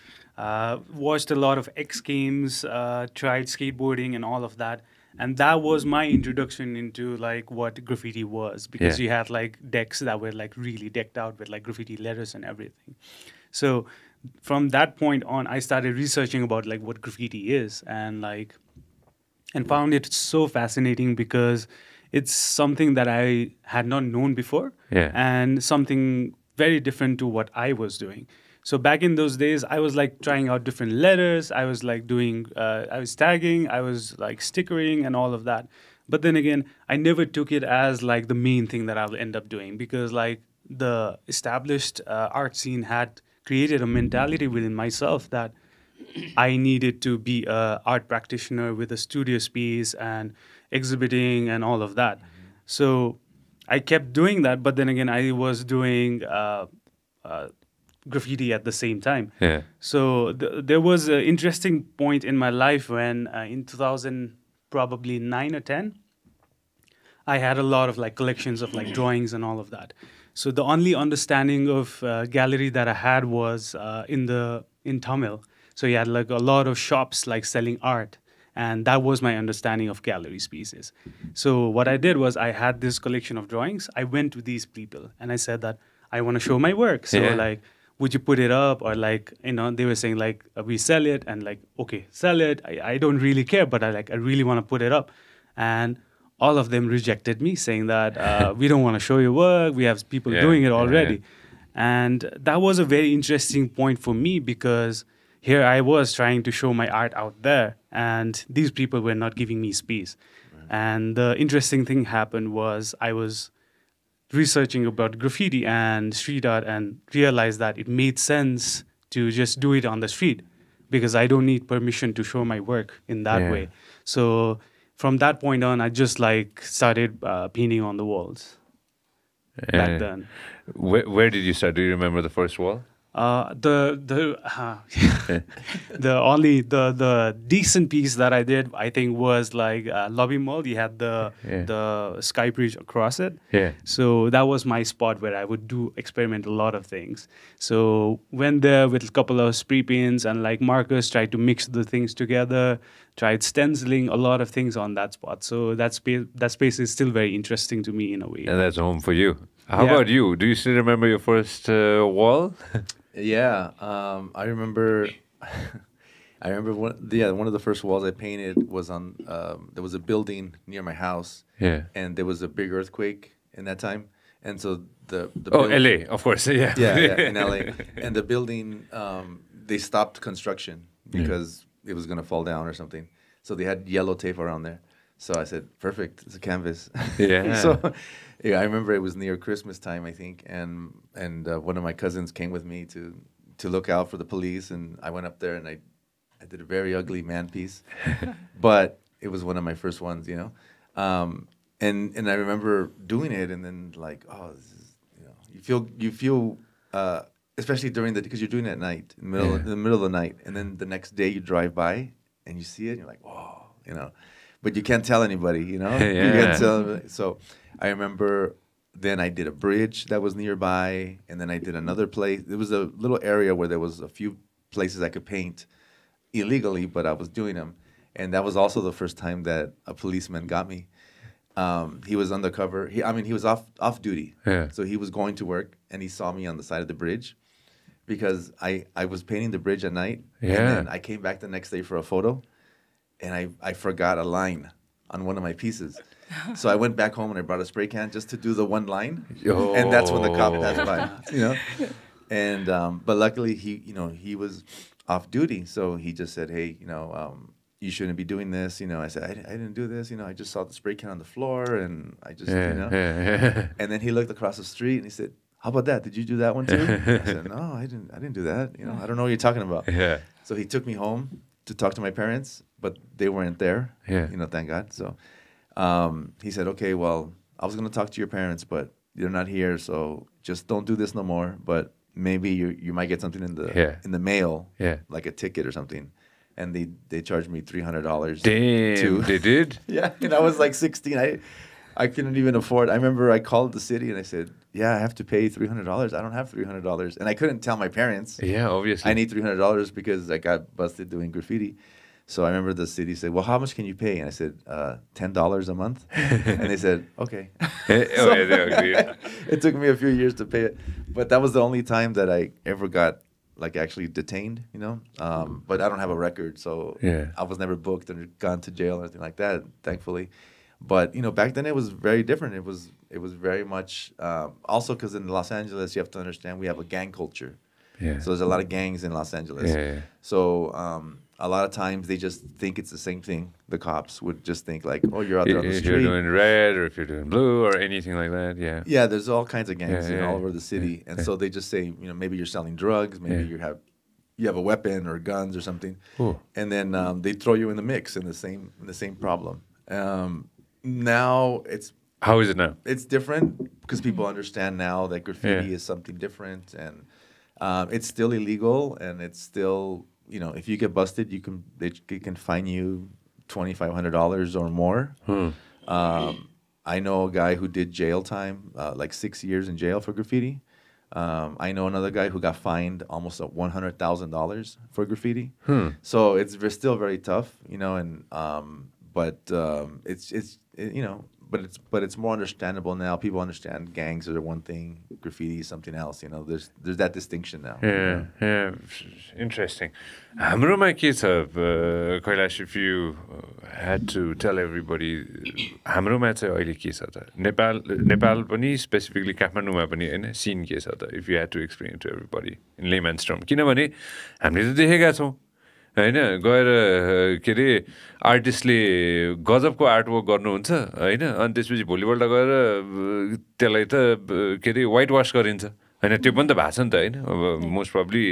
watched a lot of X Games, tried skateboarding and all of that. And that was my introduction into like what graffiti was, because you had like decks that were like really decked out with like graffiti letters and everything. So from that point on, I started researching about like what graffiti is, and found it so fascinating because it's something that I had not known before, and something very different to what I was doing. So back in those days, I was like trying out different letters. I was like doing, I was tagging, I was like stickering and all of that. But then again, I never took it as like the main thing that I'll end up doing, because like the established art scene had created a mentality within myself that I needed to be an art practitioner with a studio space and exhibiting and all of that. So I kept doing that, but then again, I was doing graffiti at the same time. Yeah. So there was an interesting point in my life when in 2000, probably 9 or 10, I had a lot of like collections of like drawings and all of that. So the only understanding of gallery that I had was in Tamil. So you had like a lot of shops like selling art. And that was my understanding of gallery spaces. So what I did was I had this collection of drawings. I went to these people and I said that I want to show my work. So like, would you put it up? Or like, you know, they were saying like, we sell it, and like, okay, sell it. I don't really care, but I really want to put it up. And all of them rejected me, saying that we don't want to show your work. We have people doing it already. And that was a very interesting point for me, because here I was trying to show my art out there, and these people were not giving me space. And the interesting thing happened was I was researching about graffiti and street art and realized that it made sense to just do it on the street because I don't need permission to show my work in that way. So from that point on, I just like started painting on the walls back then. Where did you start? Do you remember the first wall? The decent piece that I did, I think, was like Lobby Mall. You had the sky bridge across it. Yeah. So that was my spot where I would experiment a lot of things. So went there with a couple of spray paints and like markers, tried to mix the things together, tried stenciling a lot of things on that spot. So that space is still very interesting to me in a way. And that's home for you. How about you? Do you still remember your first wall? Yeah, I remember. I remember one of the first walls I painted was on. There was a building near my house. Yeah. And there was a big earthquake in that time, and so the LA, of course, yeah. yeah, in LA, and the building they stopped construction because it was gonna fall down or something. So they had yellow tape around there. So I said, perfect, it's a canvas. Yeah. So yeah, I remember it was near Christmas time, I think, and one of my cousins came with me to look out for the police, and I went up there and I did a very ugly man piece, but it was one of my first ones, you know. And I remember doing it, and then like, oh, this is, you feel especially during because you're doing it at night, in the middle of the night, and then the next day you drive by and you see it, and you're like, whoa, you know. But you can't tell anybody, you know. Yeah. You can't tell anybody. So I remember then I did a bridge that was nearby, and then I did another place. There was a little area where there was a few places I could paint illegally, but I was doing them. And that was also the first time that a policeman got me. He was undercover. He was off duty. Yeah. So he was going to work, and he saw me on the side of the bridge because I was painting the bridge at night. Yeah. And then I came back the next day for a photo, and I forgot a line on one of my pieces. So I went back home and I brought a spray can just to do the one line. Oh. And that's when the cop passed by, you know. And but luckily he was off duty, so he just said, hey, you shouldn't be doing this. I said, I didn't do this. I just saw the spray can on the floor, and I just, And then he looked across the street and he said, how about that? Did you do that one too? I said, no, I didn't do that. I don't know what you're talking about. Yeah. So he took me home to talk to my parents, but they weren't there. Yeah. Thank God. So he said, okay, well, I was going to talk to your parents, but they're not here, so just don't do this no more. But maybe you might get something in the mail, like a ticket or something. And they charged me $300. Damn, they did? Yeah, and I was like 16. I couldn't even afford. I remember I called the city and I said, yeah, I have to pay $300. I don't have $300. And I couldn't tell my parents. Yeah, obviously. I need $300 because I got busted doing graffiti. So I remember the city said, well, how much can you pay? And I said, $10 a month. And they said, okay. So, it took me a few years to pay it. But that was the only time that I ever got actually detained, But I don't have a record, so I was never booked or gone to jail or anything like that, thankfully. But back then it was very different. It was very much also because in Los Angeles you have to understand we have a gang culture. Yeah. So there's a lot of gangs in Los Angeles. Yeah. So a lot of times they just think it's the same thing. The cops would just think like, oh, you're out there on the street. If you're doing red or if you're doing blue or anything like that, yeah. Yeah, there's all kinds of gangs all over the city, and so they just say, maybe you're selling drugs, maybe you have a weapon or guns or something, and then they throw you in the mix in the same problem. Now how is it now? It's different because people understand now that graffiti is something different, and it's still illegal, and it's still if you get busted, they can fine you $2,500 or more. I know a guy who did jail time, like 6 years in jail for graffiti. I know another guy who got fined almost $100,000 for graffiti. So it's still very tough, and but but it's more understandable now. People understand gangs are one thing, graffiti is something else. You know, there's that distinction now. Yeah, interesting. हाम्रोमा के छ Kailash, if you had to tell everybody, हाम्रोमा चाहिँ अहिले के छ त नेपाल पनि स्पेसिफिकली काठमाडौँमा पनि हैन सीन के छ त, if you had to explain to everybody in layman's term, किनभने हामीले त देखेका छौँ हैन, गएर के अरे आर्टिस्टले गजबको आर्टवर्क गर्नुहुन्छ हैन, अनि त्यसपछि भोलिपल्ट गएर त्यसलाई त के अरे वाइट वास गरिन्छ हैन, त्यो पनि त भएको छ नि त हैन, अब मोस्ट प्रब्ली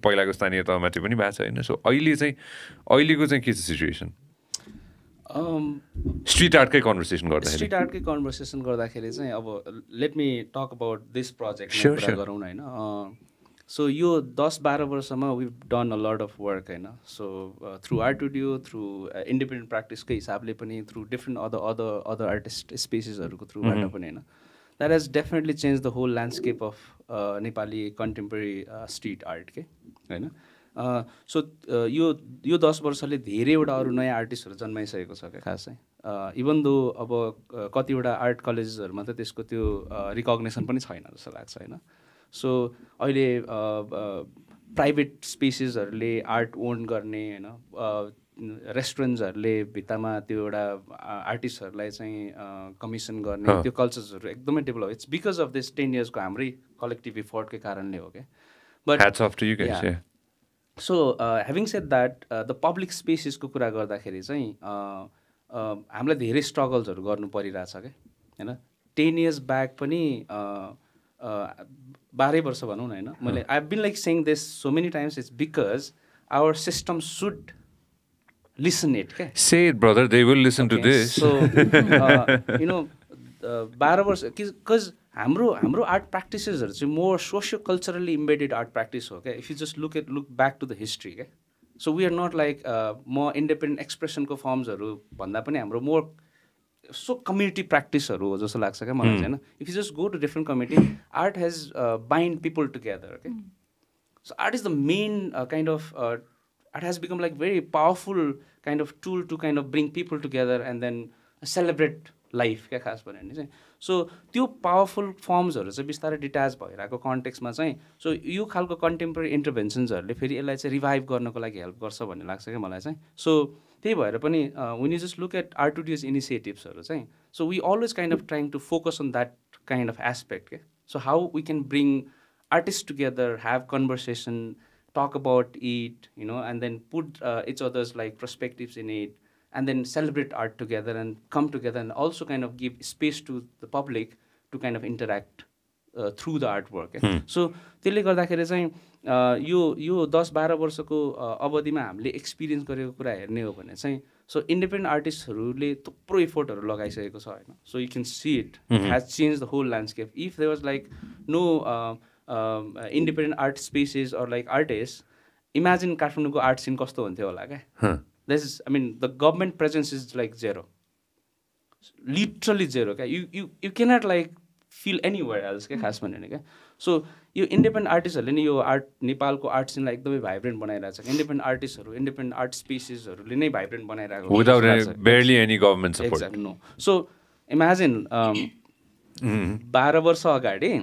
पहिलाको स्थानीय तहमा त्यो पनि भएको छ हैन. सो अहिलेको चाहिँ के छ सिचुएसन स्ट्रिट आर्टकै कन्भर्सेसन गर्दाखेरि चाहिँ अब let me talk about this प्रोजेक्टमा कुरा गरौँ न हैन. सो यो 10-12 वर्षमा we've done a lot of work हैन. So through Artudio, through independent प्र्याक्टिसकै हिसाबले पनि, थ्रु डिफ्रेन्ट अदर आर्टिस्ट स्पेसेसहरूको थ्रुबाट पनि हैन, that has definitely change the whole landscape of Nepali contemporary street art के हैन. सो यो 10 वर्षले धेरैवटा अरू नयाँ आर्टिस्टहरू जन्माइसकेको छ क्या खास चाहिँ. इभन दो अब कतिवटा आर्ट कलेजेसहरूमा त त्यसको त्यो रिकग्नेसन पनि छैन जस्तो लाग्छ होइन. सो अहिले प्राइभेट स्पेसेसहरूले आर्ट ओन गर्ने होइन, रेस्टुरेन्ट्सहरूले भित्तामा त्यो एउटा आर्टिस्टहरूलाई चाहिँ कमिसन गर्ने त्यो कल्चर्सहरू एकदमै develop. It's because of this 10 इयर्सको हाम्रै कलेक्टिभ इफोर्टकै कारणले हो क्या. But so having said that the public स्पेसेसको कुरा गर्दाखेरि चाहिँ हामीलाई धेरै स्ट्रगल्सहरू गर्नु परिरहेछ क्या होइन. 10 इयर्स ब्याक पनि 12 वर्ष भनौँ न होइन, मैले I been like saying this so many times, it's because our system should listen it. Okay? Say it, brother. They will listen to this. So, 12 वर्ष, because हाम्रो art practices are more socio-culturally embedded art practice. Okay? If you just look back to the history. Okay? So we are not like more independent expression को forms भन्दा पनि हाम्रो more so community practice हो जस्तो लाग्छ क्या मलाई चाहिँ. If you just go to different community, art has bind people together. Okay? So art is the main kind of art has become like very powerful kind of tool to kind of bring people together and then celebrate life क्या खास भन्यो भने चाहिँ. सो त्यो powerful फर्म्सहरू चाहिँ बिस्तारै detach भइरहेको कन्टेक्समा चाहिँ सो यो खालको कन्टेम्पोरेरी इन्टरभेन्सन्सहरूले फेरि यसलाई चाहिँ रिभाइभ गर्नको लागि हेल्प गर्छ भन्ने लाग्छ क्या मलाई चाहिँ. सो त्यही भएर पनि when you just look at Artudio's initiatives चाहिँ, so we always kind of trying to focus on that kind of aspect. Okay? So how we can bring artists together, have conversation, talk about it, and then put each other's like perspectives in it, and then celebrate art together and come together and also kind of give space to the public to kind of interact through the artwork. So त्यसले गर्दाखेरि चाहिँ यो 10-12 वर्षको अवधिमा हामीले experience गरेको कुरा हेर्ने हो भने चाहिँ सो इन्डिपेन्डेन्ट आर्टिस्टहरूले थुप्रो इफोर्टहरू लगाइसकेको छ होइन. So you can see it has change the whole landscape. If there was like no independent art spaces or like artists, imagine Kathmanduko art scene कस्तो हुन्थ्यो होला क्या. This is, I mean, the government presence is like zero, literally zero. क्या. You cannot like feel anywhere else क्या खास भन्यो भने क्या. सो यो इन्डिपेन्डेन्ट आर्टिस्टहरूले नि यो आर्ट नेपालको आर्ट सिनलाई एकदमै भाइब्रेन्ट बनाइरहेको छ. इन्डिपेन्डेन्ट आर्टिस्टहरू, इन्डिपेन्डेन्ट आर्ट स्पेसेसहरूले नै भाइब्रेन्ट बनाइरहेको without barely any government support. Exactly, no. So imagine 12 वर्ष अगाडि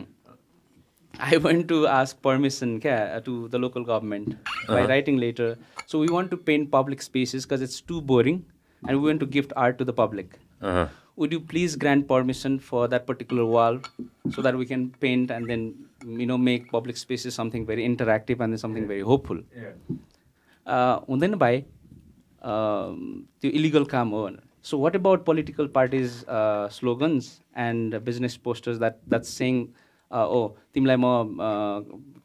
I went to ask permission to the local government by writing later. So we want to paint public spaces because it's too boring and we want to gift art to the public. Would you please grant permission for that particular wall so that we can paint and then make public spaces something very interactive and then something very hopeful. Hundaina bhai त्यो illegal काम हो. So what about political parties slogans and business posters that's saying तिमीलाई म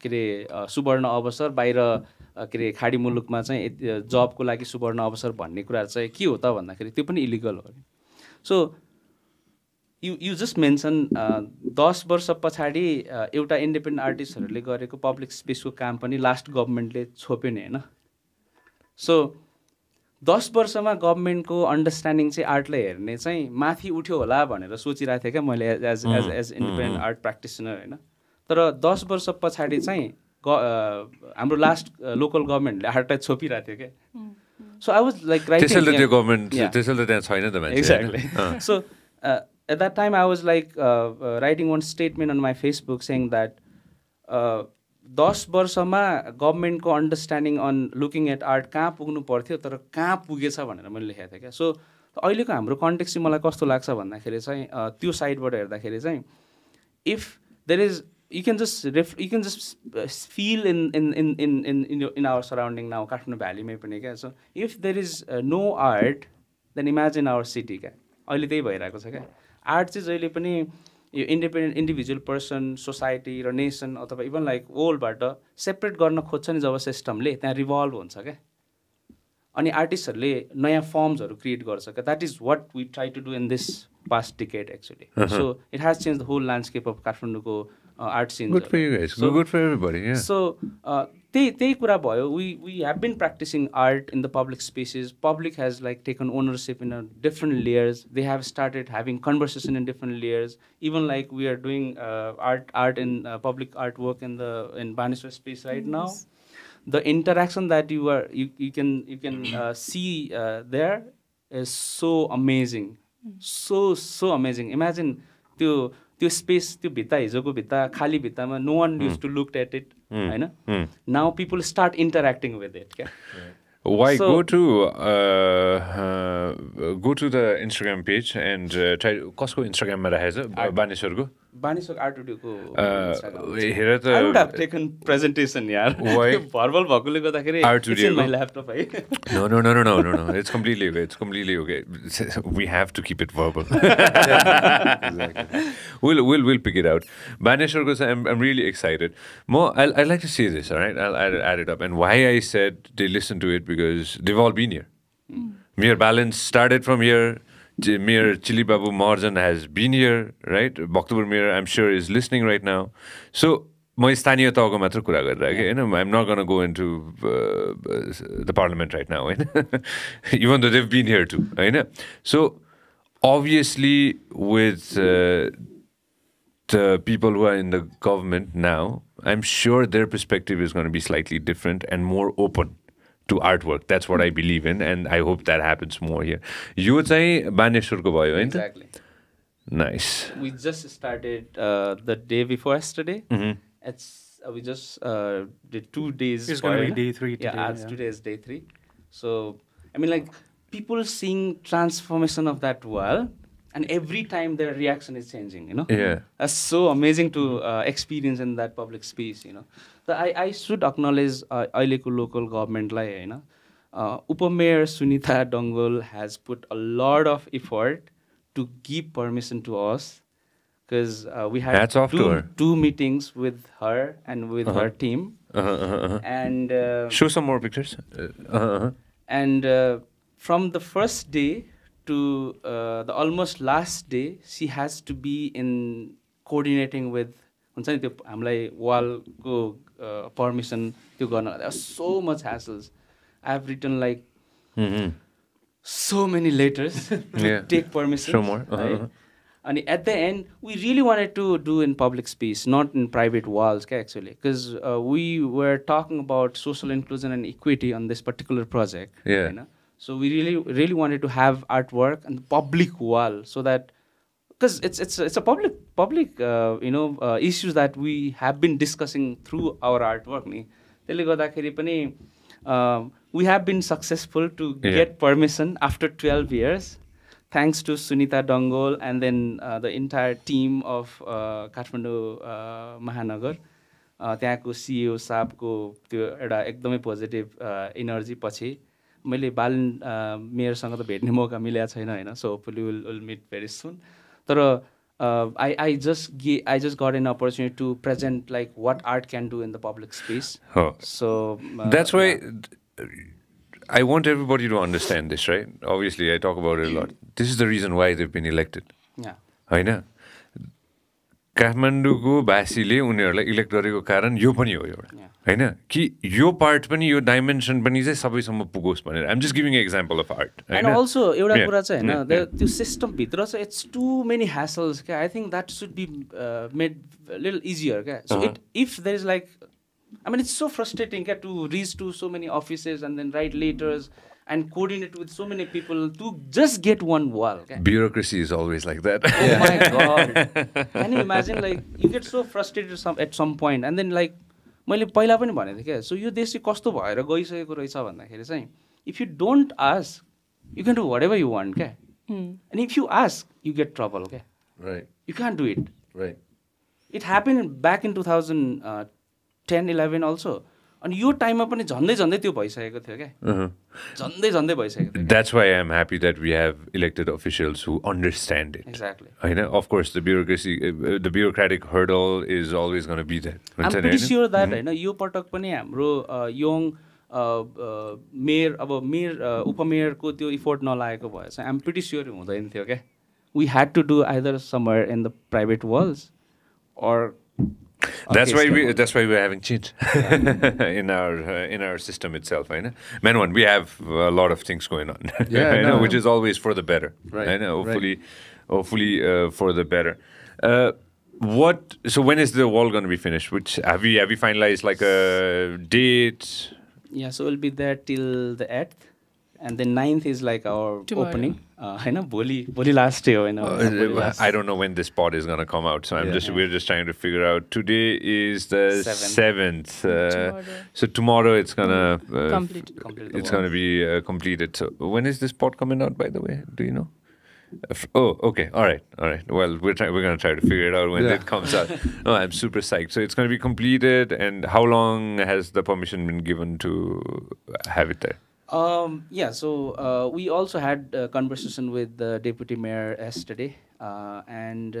के अरे सुवर्ण अवसर बाहिर के अरे खाडी मुलुकमा चाहिँ जबको लागि सुवर्ण अवसर भन्ने कुरा चाहिँ के हो त भन्दाखेरि त्यो पनि इलिगल हो. सो यु जस्ट मेन्सन 10 वर्ष पछाडि एउटा इन्डिपेन्डेन्ट आर्टिस्टहरूले गरेको पब्लिक स्पेसको काम पनि लास्ट गभर्मेन्टले छोप्यो नि होइन. सो 10 वर्षमा गभर्मेन्टको अन्डरस्ट्यान्डिङ चाहिँ आर्टलाई हेर्ने चाहिँ माथि उठ्यो होला भनेर सोचिरहेको थिएँ क्या मैले एज इन्डिपेन्डेन्ट आर्ट प्र्याक्टिसनर होइन. तर 10 वर्ष पछाडि चाहिँ हाम्रो लास्ट लोकल गभर्मेन्टले आर्टलाई छोपिरहेको थियो क्या. So I was like writing त्यसैले त्यो गभर्मेन्ट त्यसैले त्यहाँ छैन त मान्छे. Exactly. So at that time I was like writing one statement on my Facebook saying that 10 वर्षमा गभर्मेन्टको understanding on looking at art कहाँ पुग्नु पर्थ्यो तर कहाँ पुगेछ भनेर मैले लेखेको थिएँ क्या. सो अहिलेको हाम्रो कन्टेक्स्ट चाहिँ मलाई कस्तो लाग्छ भन्दाखेरि चाहिँ त्यो साइडबाट हेर्दाखेरि चाहिँ if there is you can just feel in our surrounding now, Kathmandu Valley mein pani kya. So if there is no art, then imagine our city kya. अहिले त्यही भइरहेको छ क्या. आर्ट चाहिँ जहिले पनि यो इन्डिपेन्डेन्ट इन्डिभिजुअल पर्सन, सोसाइटी र nation अथवा even like वर्ल्डबाट separate गर्न खोज्छ नि जब सिस्टमले, त्यहाँ रिभल्भ हुन्छ क्या. अनि आर्टिस्टहरूले नयाँ फर्म्सहरू क्रिएट गर्छ क्या. That is what we try to do in this past decade actually. So it has change the whole landscape of काठमाडौँको art scenes. Good for you guys. So, good for everybody. Yeah. So त्यही कुरा भयो. We have been practicing art in the public spaces. Public has like taken ownership in different layers. They have started having conversation in different layers. Even like we are doing art in public artwork in Baneswar space right now. The interaction that you can see there is so amazing. So amazing. Imagine त्यो space, त्यो भित्ता, हिजोको भित्ता, खाली भित्तामा no one used to look at it होइन. Now people start interacting with it क्या. Why go to the Instagram page and try कसको Instagram मा राखेछ बानेश्वरको आर्टुडियोको हेर त. I would have taken presentation यार. भर्बल भएकोले गर्दाखेरि it's in my laptop है. No. It's completely okay. We have to keep it verbal. Exactly. We'll pick it out. Baneshwarko, I'm really excited. I'd like to say this, all right? I'll add it up. And why I said they listen to it, because they've all been here. Mere Balance started from here. Mayor Chili Babu Maharjan has been here, right? Bhaktapur Mayor, I'm sure, is listening right now. So, I'm not going to go into the parliament right now, even though they've been here too. So, obviously, with the people who are in the government now, I'm sure their perspective is going to be slightly different and more open to artwork. That's what I believe in, and I hope that happens more here. You would say Baneshwarko bhayo, ain't it? Exactly. Nice. We just started the day before yesterday. We just did 2 days. It's going to be day 3 today. Yeah, today is day 3. So, I mean, like, people seeing transformation of that wall, and every time their reaction is changing, Yeah. That's so amazing to experience in that public space, So I should acknowledge Aileku local government, Upamayor Sunita Dongol has put a lot of effort to give permission to us, because we had two meetings with her and with her team. And show some more pictures. And from the first day to the almost last day, she has to be in coordinating with wall permission to go. There are so much hassles. I've written like so many letters to take permission. Show more. And at the end, we really wanted to do in public space, not in private walls, actually, because we were talking about social inclusion and equity on this particular project. Yeah. So we really wanted to have artwork on the public wall, so that, because it's a public issues that we have been discussing through our artwork. We have been successful to get permission after 12 years. Thanks to Sunita Dongol and then the entire team of Kathmandu Mahanagar. त्यहाँको CEO साहबको त्यो एउटा एकदमै positive energy पछि मैले बालन मेयरसँग त भेट्ने मौका मिलेको छैन हैन. सो होपफुली विल मिट भेरी सुन. तर I just got an opportunity to present like what art can do in the public space. So that's why I want everybody to understand this, right? Obviously, I talk about it a lot. This is the reason why they've been elected. Yeah. हैन काठमाडौँको भाषीले उनीहरूलाई elect गरेको कारण यो पनि हो एउटा हैन कि यो part पनि यो dimension पनि चाहिँ सबैसम्म पुगोस् भनेर. I'm just giving example of art. And also एउटा कुरा चाहिँ हैन त्यो सिस्टम भित्र चाहिँ इट्स टु मेनी ह्यासल्स क्या. I think that should be made little easier क्या. So if there is like I mean, it's so frustrating to reach to so many offices and then write letters and coordinate with so many people to just get one wall. Okay? Bureaucracy is always like that. Oh my God. Can you imagine, like, you get so frustrated at some point, and then, like, मैले पहिला पनि भनेको थिएँ क्या, सो यो देश चाहिँ कस्तो भएर गइसकेको रहेछ भन्दाखेरि चाहिँ, if you don't ask, you can do whatever you want, क्या? And if you ask, you get trouble, क्या? Right. You can't do it. Right. It happened back in 2010, 11 also. And your time पनि झन्डै झन्डै त्यो भइसकेको थियो क्या, झन्डै झन्डै भइसकेको थियो. That's why I'm happy that we have elected officials who understand it. Exactly. I know, of course, the bureaucratic hurdle is always going to be there. I'm pretty sure that यो पटक पनि हाम्रो यङ मेयर उपमेयरको त्यो effort नलागेको भए चाहिँ I'm pretty sure हुँदैन थियो क्या. We had to do either somewhere in the private walls or that's why we're having change in our system itself. I know, man. We have a lot of things going on. I know, which is always for the better. Right. I know, hopefully for the better. So when is the wall going to be finished? Which have we finalized like a date? Yeah, so we'll be there till the 8th, and the 9th is like our opening. I know, Boli last day. I don't know when this pod is gonna come out, so we're just trying to figure out. Today is the 7th. So tomorrow it's gonna complete. It's gonna be completed. So when is this pod coming out? By the way, do you know? Oh, okay. All right. Well, we're gonna try to figure it out when it comes out. No, I'm super psyched. So it's gonna be completed. And how long has the permission been given to have it there? So we also had a conversation with the deputy mayor yesterday, and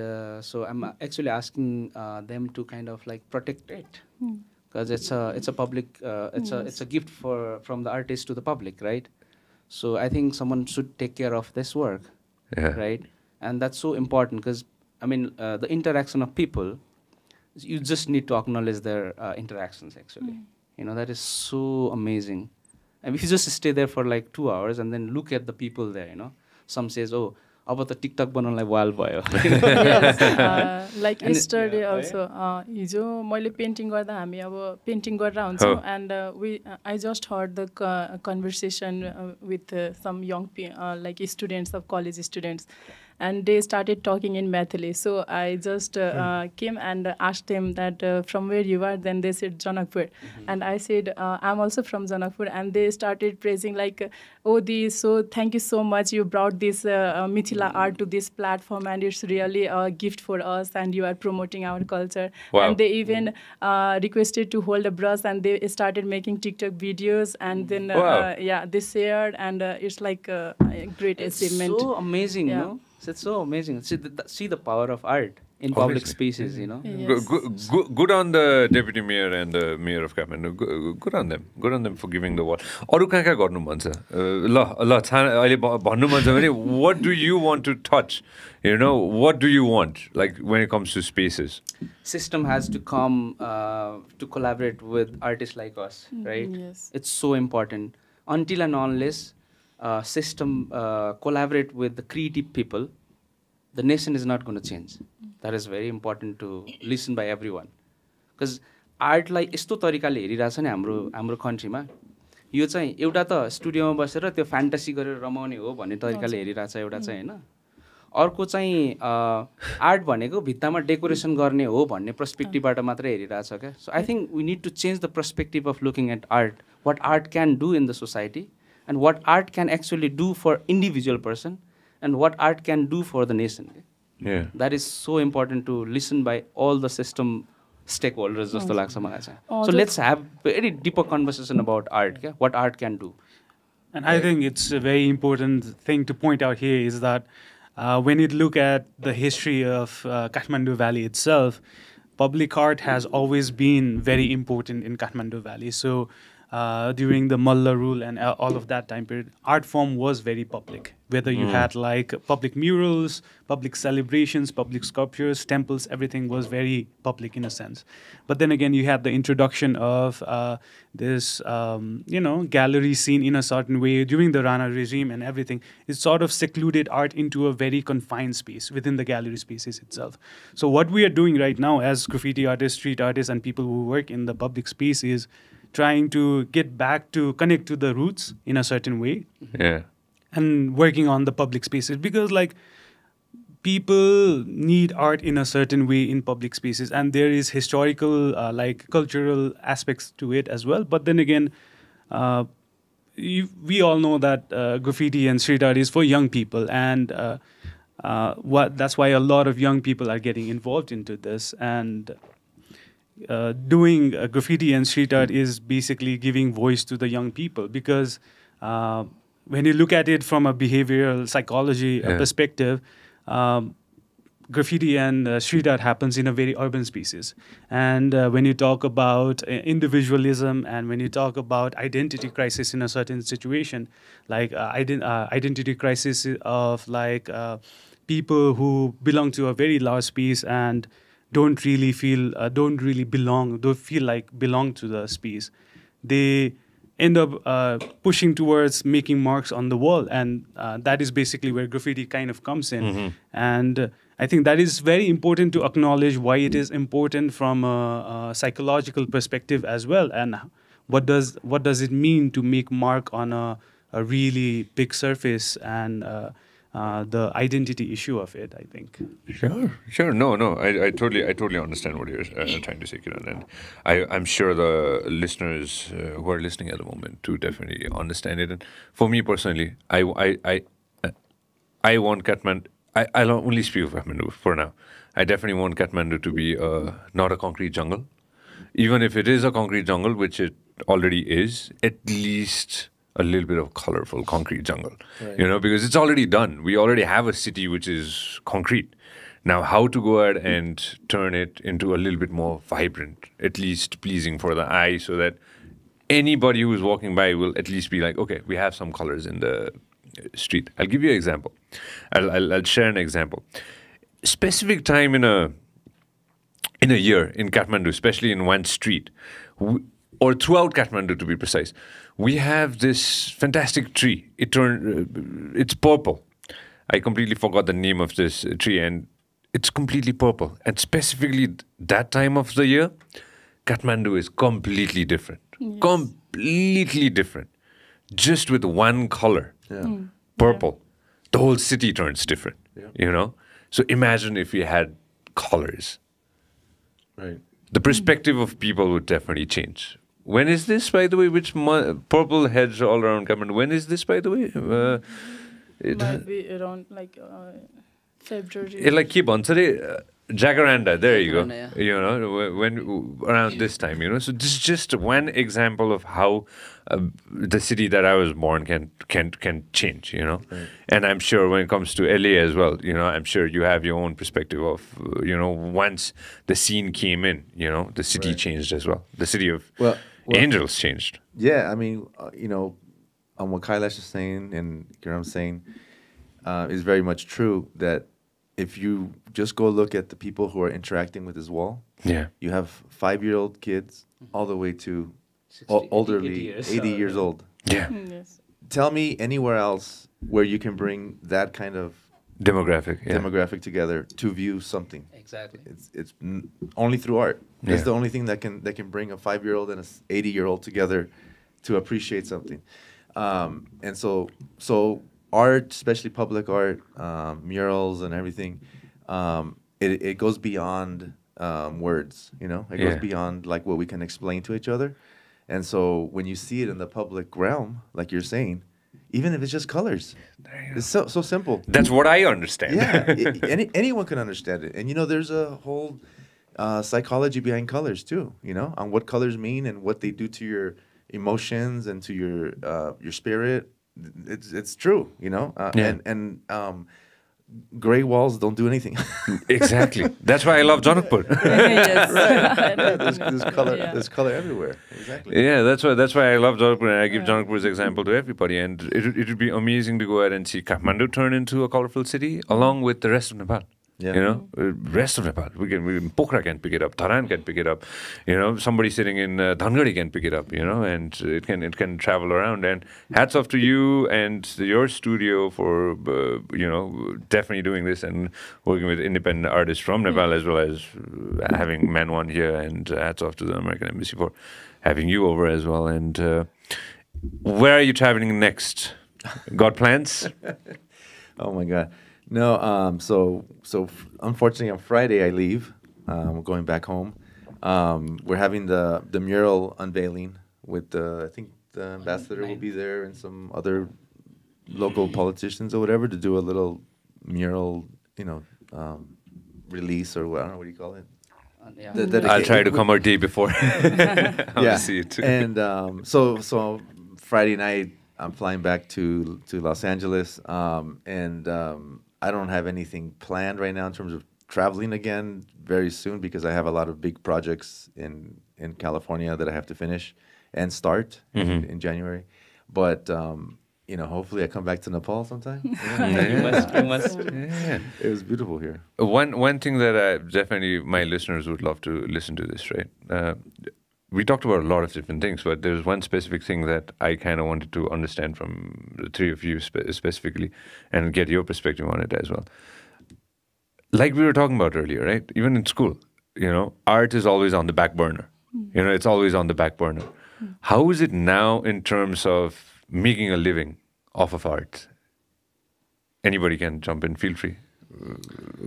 so I'm actually asking them to kind of like protect it, because it's a public it's a gift from the artist to the public, right? So I think someone should take care of this work, right? And that's so important, because I mean the interaction of people, you just need to acknowledge their interactions actually. That is so amazing. And if you just stay there for like 2 hours and then look at the people there, some says, oh, अब त TikTok बनाउनलाई वाल भयो. Like yesterday also, हिजो मैले painting गर्दा हामी अब painting गरेर हुन्छौँ, and I just heard the conversation with some young like students of college students, and they started talking in Maithili. So I just came and asked them that from where you are. Then they said Janakpur, and I said I'm also from Janakpur, and they started praising like, oh, so thank you so much, you brought this Mithila art to this platform, and it's really a gift for us, and you are promoting our culture. Wow. And they even requested to hold a brush, and they started making TikTok videos, and then they shared, and it's like a great achievement. So amazing, no? It's so amazing. See the power of art in public spaces, Yes. Good on the deputy mayor and the mayor of Kathmandu. Good on them. Good on them for giving the wall. अरु कहाँ गर्नु मन छ? ल अहिले भन्नु मन छ भने, what do you want to touch? What do you want? Like when it comes to spaces. System has to come to collaborate with artists like us, right? Yes. It's so important. Until and unless system collaborate with the creative people, the nation is not going to change. That is very important to listen by everyone. Because art like यस्तो तरिकाले हेरिरहेछ नि हाम्रो कन्ट्रीमा, यो चाहिँ एउटा त स्टुडियोमा बसेर त्यो फ्यान्टेसी गरेर रमाउने हो भन्ने तरिकाले हेरिरहेछ एउटा चाहिँ, हैन? अर्को चाहिँ आर्ट भनेको भित्तामा डेकोरेसन गर्ने हो भन्ने पर्सपेक्टिभबाट मात्रै हेरिरहेछ क्या. So I think we need to change the perspective of looking at art, what art can do in the society, and what art can actually do for individual person, and what art can do for the nation. Yeah. That is so important to listen by all the system stakeholders. So let's have very deeper conversation about art, what art can do. And I think it's a very important thing to point out here is that when you look at the history of Kathmandu Valley itself, public art has always been very important in Kathmandu Valley. So during the Malla rule and all of that time period, art form was very public. whether you had like public murals, public celebrations, public sculptures, temples, everything was very public in a sense. But then again, you had the introduction of this, gallery scene in a certain way during the Rana regime and everything. It sort of secluded art into a very confined space within the gallery spaces itself. So what we are doing right now as graffiti artists, street artists, and people who work in the public space is trying to get back to connect to the roots in a certain way. Yeah. And working on the public spaces, because like people need art in a certain way in public spaces, and there is historical like cultural aspects to it as well. But then again, we all know that graffiti and street art is for young people, and that's why a lot of young people are getting involved into this. And doing graffiti and street art is basically giving voice to the young people, because when you look at it from a behavioral psychology perspective, graffiti and street art happens in a very urban spaces. And when you talk about individualism, and when you talk about identity crisis in a certain situation, like identity crisis of like people who belong to a very large space and don't really feel like belong to the space, they end up pushing towards making marks on the wall, and that is basically where graffiti kind of comes in. And I think that is very important to acknowledge why it is important from a psychological perspective as well, and what does it mean to make mark on a really big surface, and the identity issue of it, I think. Sure. No. I totally understand what you're trying to say, Kiran, and I'm sure the listeners who are listening at the moment too definitely understand it. And for me personally, I want Kathmandu. I'll only speak of Kathmandu for now. I definitely want Kathmandu to be not a concrete jungle, even if it is a concrete jungle, which it already is. At least a little bit of colorful concrete jungle, right. Because it's already done. We already have a city which is concrete. Now, how to go ahead and turn it into a little bit more vibrant, at least pleasing for the eye, so that anybody who's walking by will at least be like, okay, we have some colors in the street. I'll give you an example. I'll share an example. Specific time in a year in Kathmandu, especially in one street, or throughout Kathmandu to be precise, we have this fantastic tree. It's purple. I completely forgot the name of this tree, and it's completely purple. And specifically that time of the year, Kathmandu is completely different. Yes. Completely different. Just with one color, purple, the whole city turns different, So imagine if we had colors. Right. The perspective of people would definitely change. When is this, by the way? Which purple heads all around Kathmandu? When is this, by the way? It might be around like February. Like keep on. So Jacaranda, there you go. When around this time, So this is just one example of how the city that I was born can change, Right. And I'm sure when it comes to LA as well, I'm sure you have your own perspective of, once the scene came in, the city changed as well. The city of angels changed. Yeah, I mean, on what Kailash is saying and Kiran saying is very much true, that if you just go look at the people who are interacting with this wall, you have 5-year-old kids all the way to 60, elderly, 80 years old. Yeah. Yes. Tell me anywhere else where you can bring that kind of demographic together to view something. Exactly. It's only through art. Yeah. It's the only thing that can bring a 5-year-old and a 80-year-old together to appreciate something. And so art, especially public art, murals and everything, it goes beyond words. It goes beyond like what we can explain to each other. And so when you see it in the public realm, like you're saying, even if it's just colors, it's so simple. That's what I understand. Yeah, anyone can understand it. And there's a whole psychology behind colors too. On what colors mean and what they do to your emotions and to your spirit. It's true. And gray walls don't do anything. Exactly. That's why I love Janakpur. Yes. There's color everywhere. Exactly. Yeah, that's why I love Janakpur, and I give Janakpur's example to everybody. And it would be amazing to go ahead and see Kathmandu turn into a colorful city along with the rest of Nepal. Yeah. You know, rest of Nepal. Pokhara can pick it up, Dharan can pick it up. You know, somebody sitting in Dhangadi can pick it up. You know, and it can travel around. And hats off to you and your studio for definitely doing this and working with independent artists from Nepal as well as having Man1 here. And hats off to the American Embassy for having you over as well. And where are you traveling next? Got plans? Oh my God. No, so unfortunately on Friday I leave. We're going back home. We're having the mural unveiling with I think the ambassador will be there and some other local politicians or whatever to do a little mural, release or what, I don't know, what do you call it? I'll try to come a day before. I'll see it too. And so Friday night I'm flying back to Los Angeles, and I don't have anything planned right now in terms of traveling again very soon because I have a lot of big projects in California that I have to finish and start in January. But hopefully I come back to Nepal sometime. You must. Yeah. It was beautiful here. One thing that definitely my listeners would love to listen to this, right? We talked about a lot of different things, but there's one specific thing that I kind of wanted to understand from the three of you specifically and get your perspective on it as well. Like we were talking about earlier, right? Even in school, art is always on the back burner. It's always on the back burner. How is it now in terms of making a living off of art? Anybody can jump in, feel free.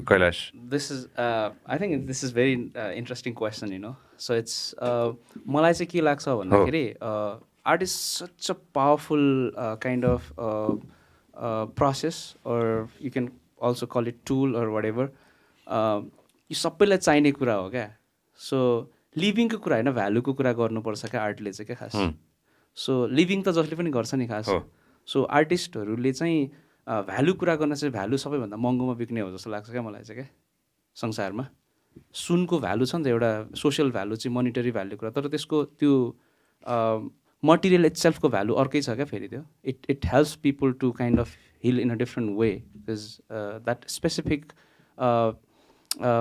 Kailash. This is, I think this is very interesting question, So it's, मलाई चाहिँ के लाग्छ भन्दाखेरि art is such a powerful kind of process, or you can also call it tool or whatever. यो सबैलाई चाहिने कुरा हो क्या. So लिभिङको कुरा होइन, भ्यालुको कुरा गर्नुपर्छ क्या आर्टले चाहिँ क्या खास. सो लिभिङ त जसले पनि गर्छ नि खास. सो आर्टिस्टहरूले चाहिँ भ्यालु कुरा गर्न चाहिँ भ्यालु सबैभन्दा महँगोमा बिक्ने हो जस्तो लाग्छ क्या मलाई चाहिँ क्या संसारमा. सुनको भ्यालु छ नि त एउटा सोसियल भ्यालु चाहिँ मोनिटरी भ्यालु कुरा, तर त्यसको त्यो मटेरियल इट्सेल्फको भ्यालु अर्कै छ क्या फेरि त्यो. It helps people to kind of heal in a different way because that specific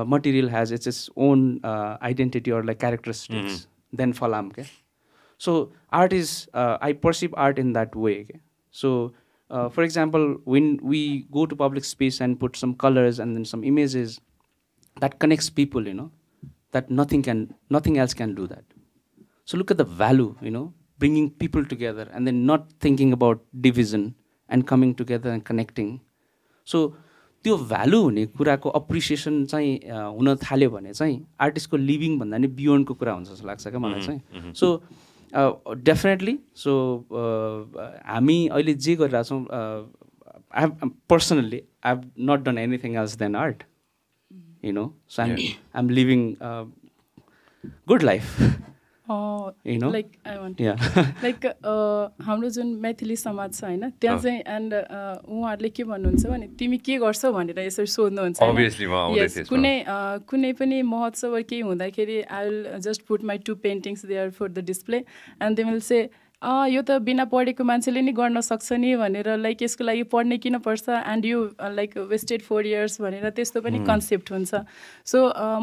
material has its own identity or like characteristics than falam ke. So art is I perceive art in that way ke. So for example, when we go to public space and put some colors and then some images that connects people, that nothing else can do that. So look at the value, bringing people together and then not thinking about division and coming together and connecting. So त्यो value हुने कुराको appreciation चाहिँ हुन थाल्यो भने चाहिँ आर्टिस्टको living भन्दा नि बियोन्डको कुरा हुन्छ जस्तो लाग्छ क्या मलाई चाहिँ. सो डेफिनेटली सो हामी अहिले जे गरिरहेछौँ, I have personally I have not done anything else than art, so I am living good life. Like I want like हाम्रो जुन मैथिली समाज छ होइन, त्यहाँ चाहिँ एन्ड उहाँहरूले के भन्नुहुन्छ भने तिमी के गर्छौ भनेर यसरी सोध्नुहुन्छ. कुनै पनि महोत्सव केही हुँदाखेरि I will just put my 2 paintings there for the display and they will say यो त बिना पढेको मान्छेले नि गर्न सक्छ नि भनेर, लाइक यसको लागि पढ्ने किन पर्छ and you like wasted 4 years भनेर त्यस्तो पनि कन्सेप्ट हुन्छ. सो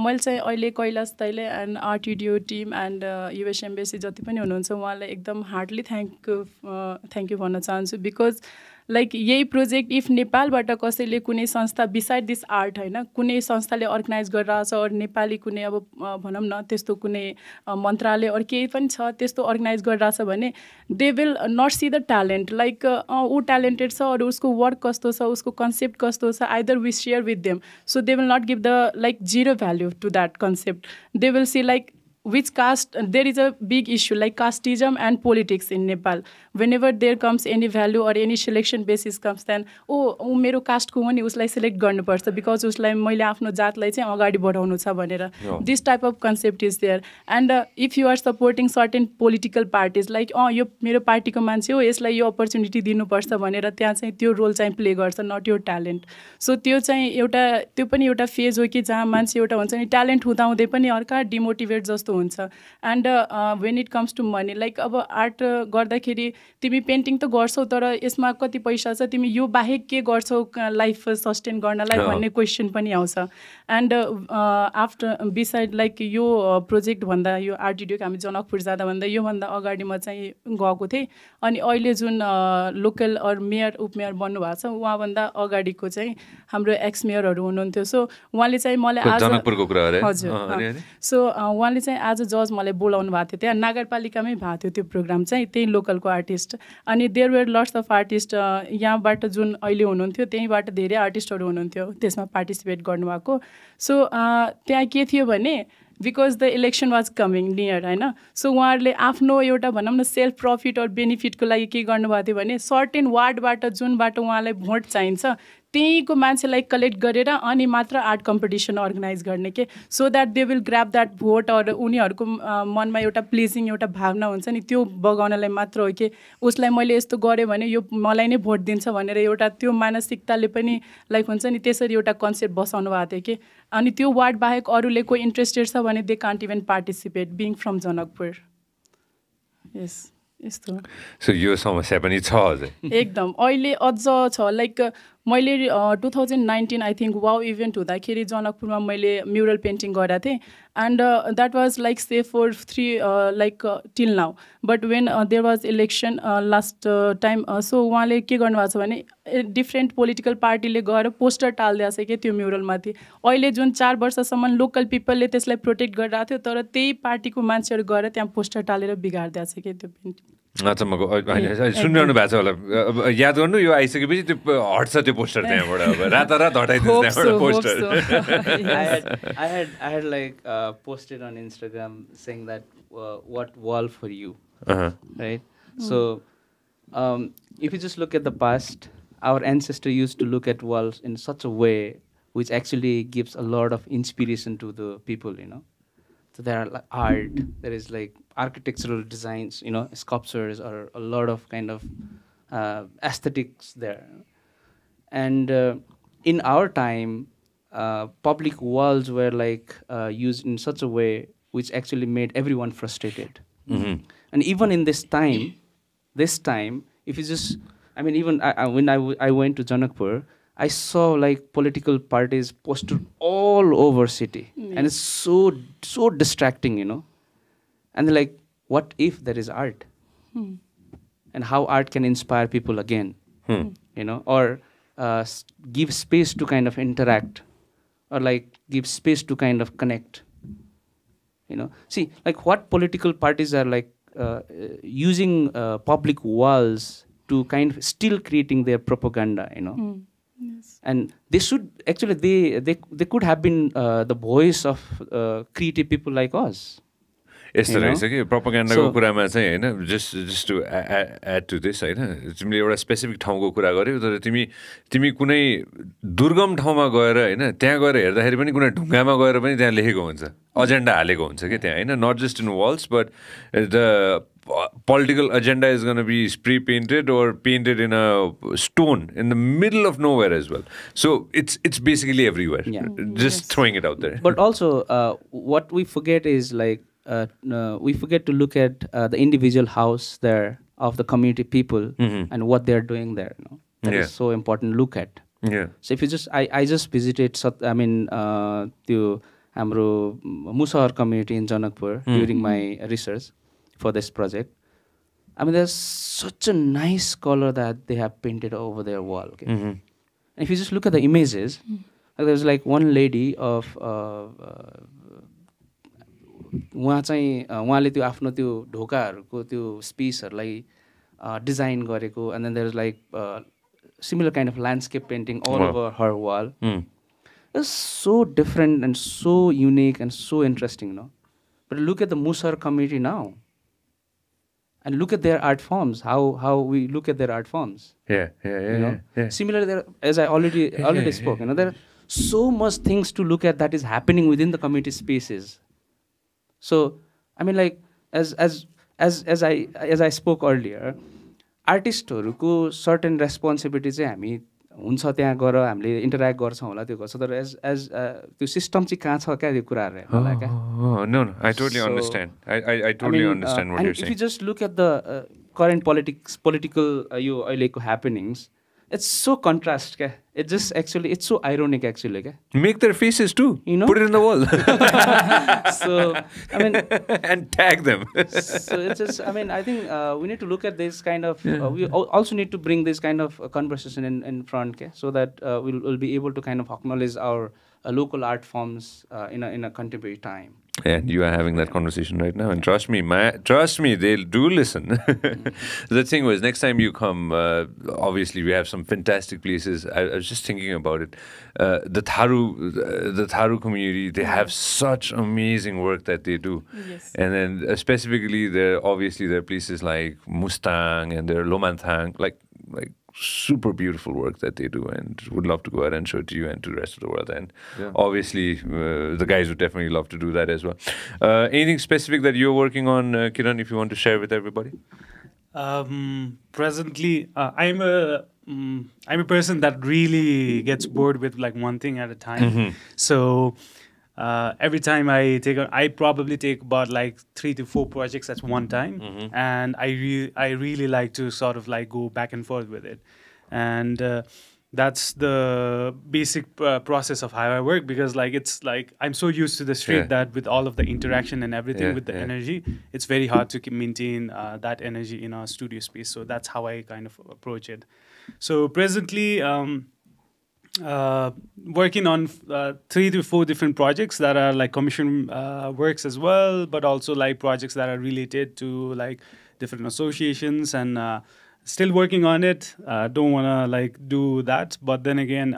मैले चाहिँ अहिले कैलाश दाइले and Artudio team and US embassy जति पनि हुनुहुन्छ उहाँलाई एकदम हार्डली थ्याङ्क यू भन्न चाहन्छु. बिकज लाइक यही प्रोजेक्ट इफ नेपालबाट कसैले कुनै संस्था बिसाइड दिस आर्ट होइन कुनै संस्थाले अर्गनाइज गरिरहेको छ, अरू नेपाली कुनै अब भनौँ न त्यस्तो कुनै मन्त्रालय अरू केही पनि छ त्यस्तो अर्गनाइज गरिरहेको छ भने दे will nut see the talent, like ऊ ट्यालेन्टेड छ अरू उसको वर्क कस्तो छ उसको कन्सेप्ट कस्तो छ, either we share with them. So they will not give the like 0 value to that concept. They will see like which caste, there is a big issue like casteism and politics in Nepal. Whenever there comes any value or any selection basis comes, then oh मेरो caste को हो नि उसलाई select गर्नुपर्छ because उसलाई मैले आफ्नो जातलाई चाहिँ अगाडि बढाउनु छ भनेर. This type of concept is there. And if you are supporting certain political parties like यो मेरो पार्टीको मान्छे हो यसलाई यो opportunity दिनुपर्छ भनेर त्यहाँ चाहिँ त्यो रोल चाहिँ प्ले गर्छ, not your talent. So त्यो चाहिँ एउटा त्यो पनि एउटा फेज हो कि जहाँ मान्छे एउटा हुन्छ नि ट्यालेन्ट हुँदाहुँदै पनि अर्का डिमोटिभेट जस्तो हुन्छ. And when it comes to money like अब आर्ट गर्दाखेरि तिमी पेन्टिङ त गर्छौ तर यसमा कति पैसा छ, तिमी यो बाहेक के गर्छौ लाइफ सस्टेन गर्नलाई भन्ने क्वेसन पनि आउँछ. And after beside like yo project भन्दा यो आर्टिडियोको हामी जनकपुर जाँदा भन्दा योभन्दा अगाडि म चाहिँ गएको थिएँ. अनि अहिले जुन लोकल अर मेयर उपमेयर बन्नुभएको छ उहाँभन्दा अगाडिको चाहिँ हाम्रो एक्स मेयरहरू हुनुहुन्थ्यो. सो उहाँले चाहिँ मलाई आज हजुर सो उहाँले चाहिँ आज जज मलाई बोलाउनु भएको थियो. त्यहाँ नगरपालिकामै भएको थियो त्यो प्रोग्राम चाहिँ, त्यही लोकलको आर्टिस्ट. अनि there were lots of artist यहाँबाट जुन अहिले हुनुहुन्थ्यो त्यहीँबाट धेरै आर्टिस्टहरू हुनुहुन्थ्यो त्यसमा पार्टिसिपेट गर्नुभएको. सो त्यहाँ के थियो भने because the election was coming near होइन. सो उहाँहरूले आफ्नो एउटा भनौँ न सेल्फ प्रफिट अर बेनिफिटको लागि के गर्नुभएको थियो भने सर्टेन वार्डबाट जुनबाट उहाँलाई भोट चाहिन्छ त्यहीँको मान्छेलाई कलेक्ट गरेर अनि मात्र आर्ट कम्पिटिसन अर्गनाइज गर्ने के, so that they will grab that vote. अरू उनीहरूको मनमा एउटा प्लिजिङ एउटा भावना हुन्छ नि त्यो बगाउनलाई मात्र हो कि उसलाई मैले यस्तो गरेँ भने यो मलाई नै भोट दिन्छ भनेर एउटा त्यो मानसिकताले पनि लाइक हुन्छ नि त्यसरी एउटा कन्सेप्ट बसाउनु भएको थियो कि. अनि त्यो वार्ड बाहेक अरूले को इन्ट्रेस्टेड छ भने दे can't even participate being from Janakpur. Yes यस्तो. सो यो समस्या पनि छ अझै एकदम अहिले अझ छ. लाइक मैले 2019 आई थिङ्क वाउ इभेन्ट हुँदाखेरि जनकपुरमा मैले म्युरल पेन्टिङ गरेको थिएँ. And that was like safe for 3 like till now. But when there was election last time so उहाँले के गर्नुभएको छ भने डिफ्रेन्ट पोलिटिकल पार्टीले गएर पोस्टर टालिदिएको छ कि त्यो म्युरलमाथि. अहिले जुन 4 वर्षसम्म लोकल पिपलले त्यसलाई प्रोटेक्ट गरिरहेको थियो तर त्यही पार्टीको मान्छेहरू गएर त्यहाँ पोस्टर टालेर बिगारिदिएको छ कि त्यो पेन्टिङ. अचम्मको होइन सुनिरहनु भएको छ होला. अब याद गर्नु यो आइसकेपछि त्यो हट्छ त्यो पोस्टर त्यहाँबाट. अब रातारात हटाइदिन्छ त्यहाँबाट poster. I had like posted on Instagram saying that what wall for you, right? So if you just look at the past, our ancestors used to look at walls in such a way which actually gives a lot of inspiration to the people, you know. So there are like art, there is like architectural designs, you know, sculptures, or a lot of kind of aesthetics there. And in our time, public walls were like used in such a way which actually made everyone frustrated. And even in this time, if you just, I mean, even when I went to Janakpur, I saw like political parties posted all over city, and it's so distracting, you know. And they're like, what if there is art, and how art can inspire people again, you know, or give space to kind of interact, or like give space to kind of connect, you know. See, like what political parties are like using public walls to kind of still creating their propaganda, you know. Yes. And they should actually they could have been the voice of creative people like us. यस्तो रहेछ कि प्रोपोगेन्डाको कुरामा चाहिँ होइन just to add to this होइन तिमीले एउटा specific ठाउँको कुरा गर्यौ तर तिमी कुनै दुर्गम ठाउँमा गएर होइन त्यहाँ गएर हेर्दाखेरि पनि कुनै ढुङ्गामा गएर पनि त्यहाँ लेखेको हुन्छ एजेन्डा हालेको हुन्छ कि त्यहाँ होइन not just in walls but the political agenda is going to be spray painted or painted in a stone in the middle of nowhere as well. So it's basically everywhere. Yeah. Just throwing it out there. But also what we forget is like we forget to look at the individual house there of the community people and what they're doing there. You know? That is so important to look at. Yeah. So if you just I just visited the hamro Musahar community in Janakpur during my research for this project. I mean, there's such a nice color that they have painted over their wall. Okay? And if you just look at the images, there's like one lady of उहाँले त्यो आफ्नो त्यो ढोकाहरूको त्यो स्पेसहरूलाई design गरेको and then there's like similar kind of landscape painting all over her wall. It's so different and so unique and so interesting, you know. But look at the Musar community now. And look at their art forms, how we look at their art forms. Yeah. Similarly, there, as I already spoke, there are so much things to look at that is happening within the community spaces. So, I mean, like as I spoke earlier, आर्टिस्टहरूको certain responsibility चाहिँ हामी हुन्छ त्यहाँ गएर हामीले interact गर्छौँ होला त्यो गर्छ तर एज त्यो सिस्टम चाहिँ कहाँ छ क्या त्यो कुराहरू हेर्नलाई क्या No, I totally understand. I totally understand what you're saying. If you just look at the current political यो अहिलेको happenings, it's so contrast क्या. It's so ironic actually क्या. Make their faces too. Put it in the wall. So I mean, and tag them. So it's just, I mean, I think we need to look at this kind of. We also need to bring this kind of conversation in front, okay? So that we'll be able to kind of acknowledge our local art forms in a contemporary time. And you are having that conversation right now, and trust me, they'll do listen. The thing was, next time you come, obviously we have some fantastic places. I was just thinking about it. The Tharu community, they have such amazing work that they do. Yes. And then specifically, there are places like Mustang and there are Lomanthang, like super beautiful work that they do, and would love to go out and show it to you and to the rest of the world. And obviously, the guys would definitely love to do that as well. Anything specific that you're working on, Kiran, if you want to share with everybody? Presently, I'm a person that really gets bored with like one thing at a time. Mm-hmm. So every time I probably take about like 3 to 4 projects at one time, Mm-hmm. and I really like to sort of like go back and forth with it, and that's the basic process of how I work, because like it's like I'm so used to the street that with all of the interaction and everything with the energy, it's very hard to maintain that energy in our studio space. So that's how I kind of approach it. So presently, working on 3 to 4 different projects that are like commission works as well, but also like projects that are related to like different associations, and still working on it. Don't want to like do that, but then again,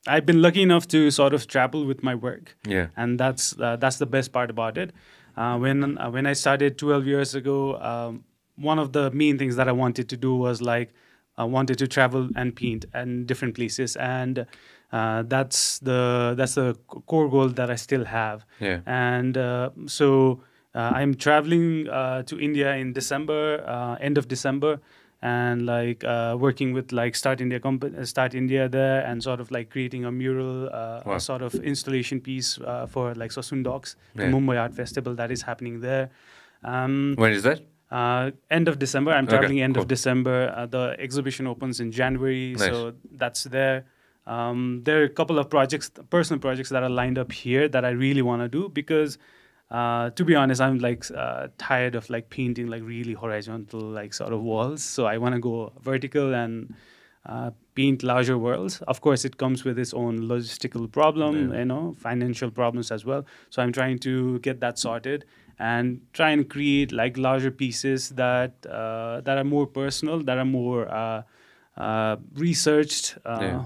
I've been lucky enough to sort of travel with my work, and that's the best part about it. When I started 12 years ago, one of the main things that I wanted to do was like I wanted to travel and paint in different places, and that's the core goal that I still have. And so I'm traveling to India in December, end of December, and like working with like Start India there, and sort of like creating a mural, a sort of installation piece for like Sosundoks, the Mumbai Art Festival that is happening there. When is that? End of December. I'm traveling end of December. The exhibition opens in January, so that's there. There are a couple of personal projects that are lined up here that I really want to do, because to be honest, I'm like tired of like painting like really horizontal like sort of walls. So I want to go vertical and paint larger worlds. Of course, it comes with its own logistical problem, financial problems as well. So I'm trying to get that sorted and try and create like larger pieces that are more personal, that are more researched,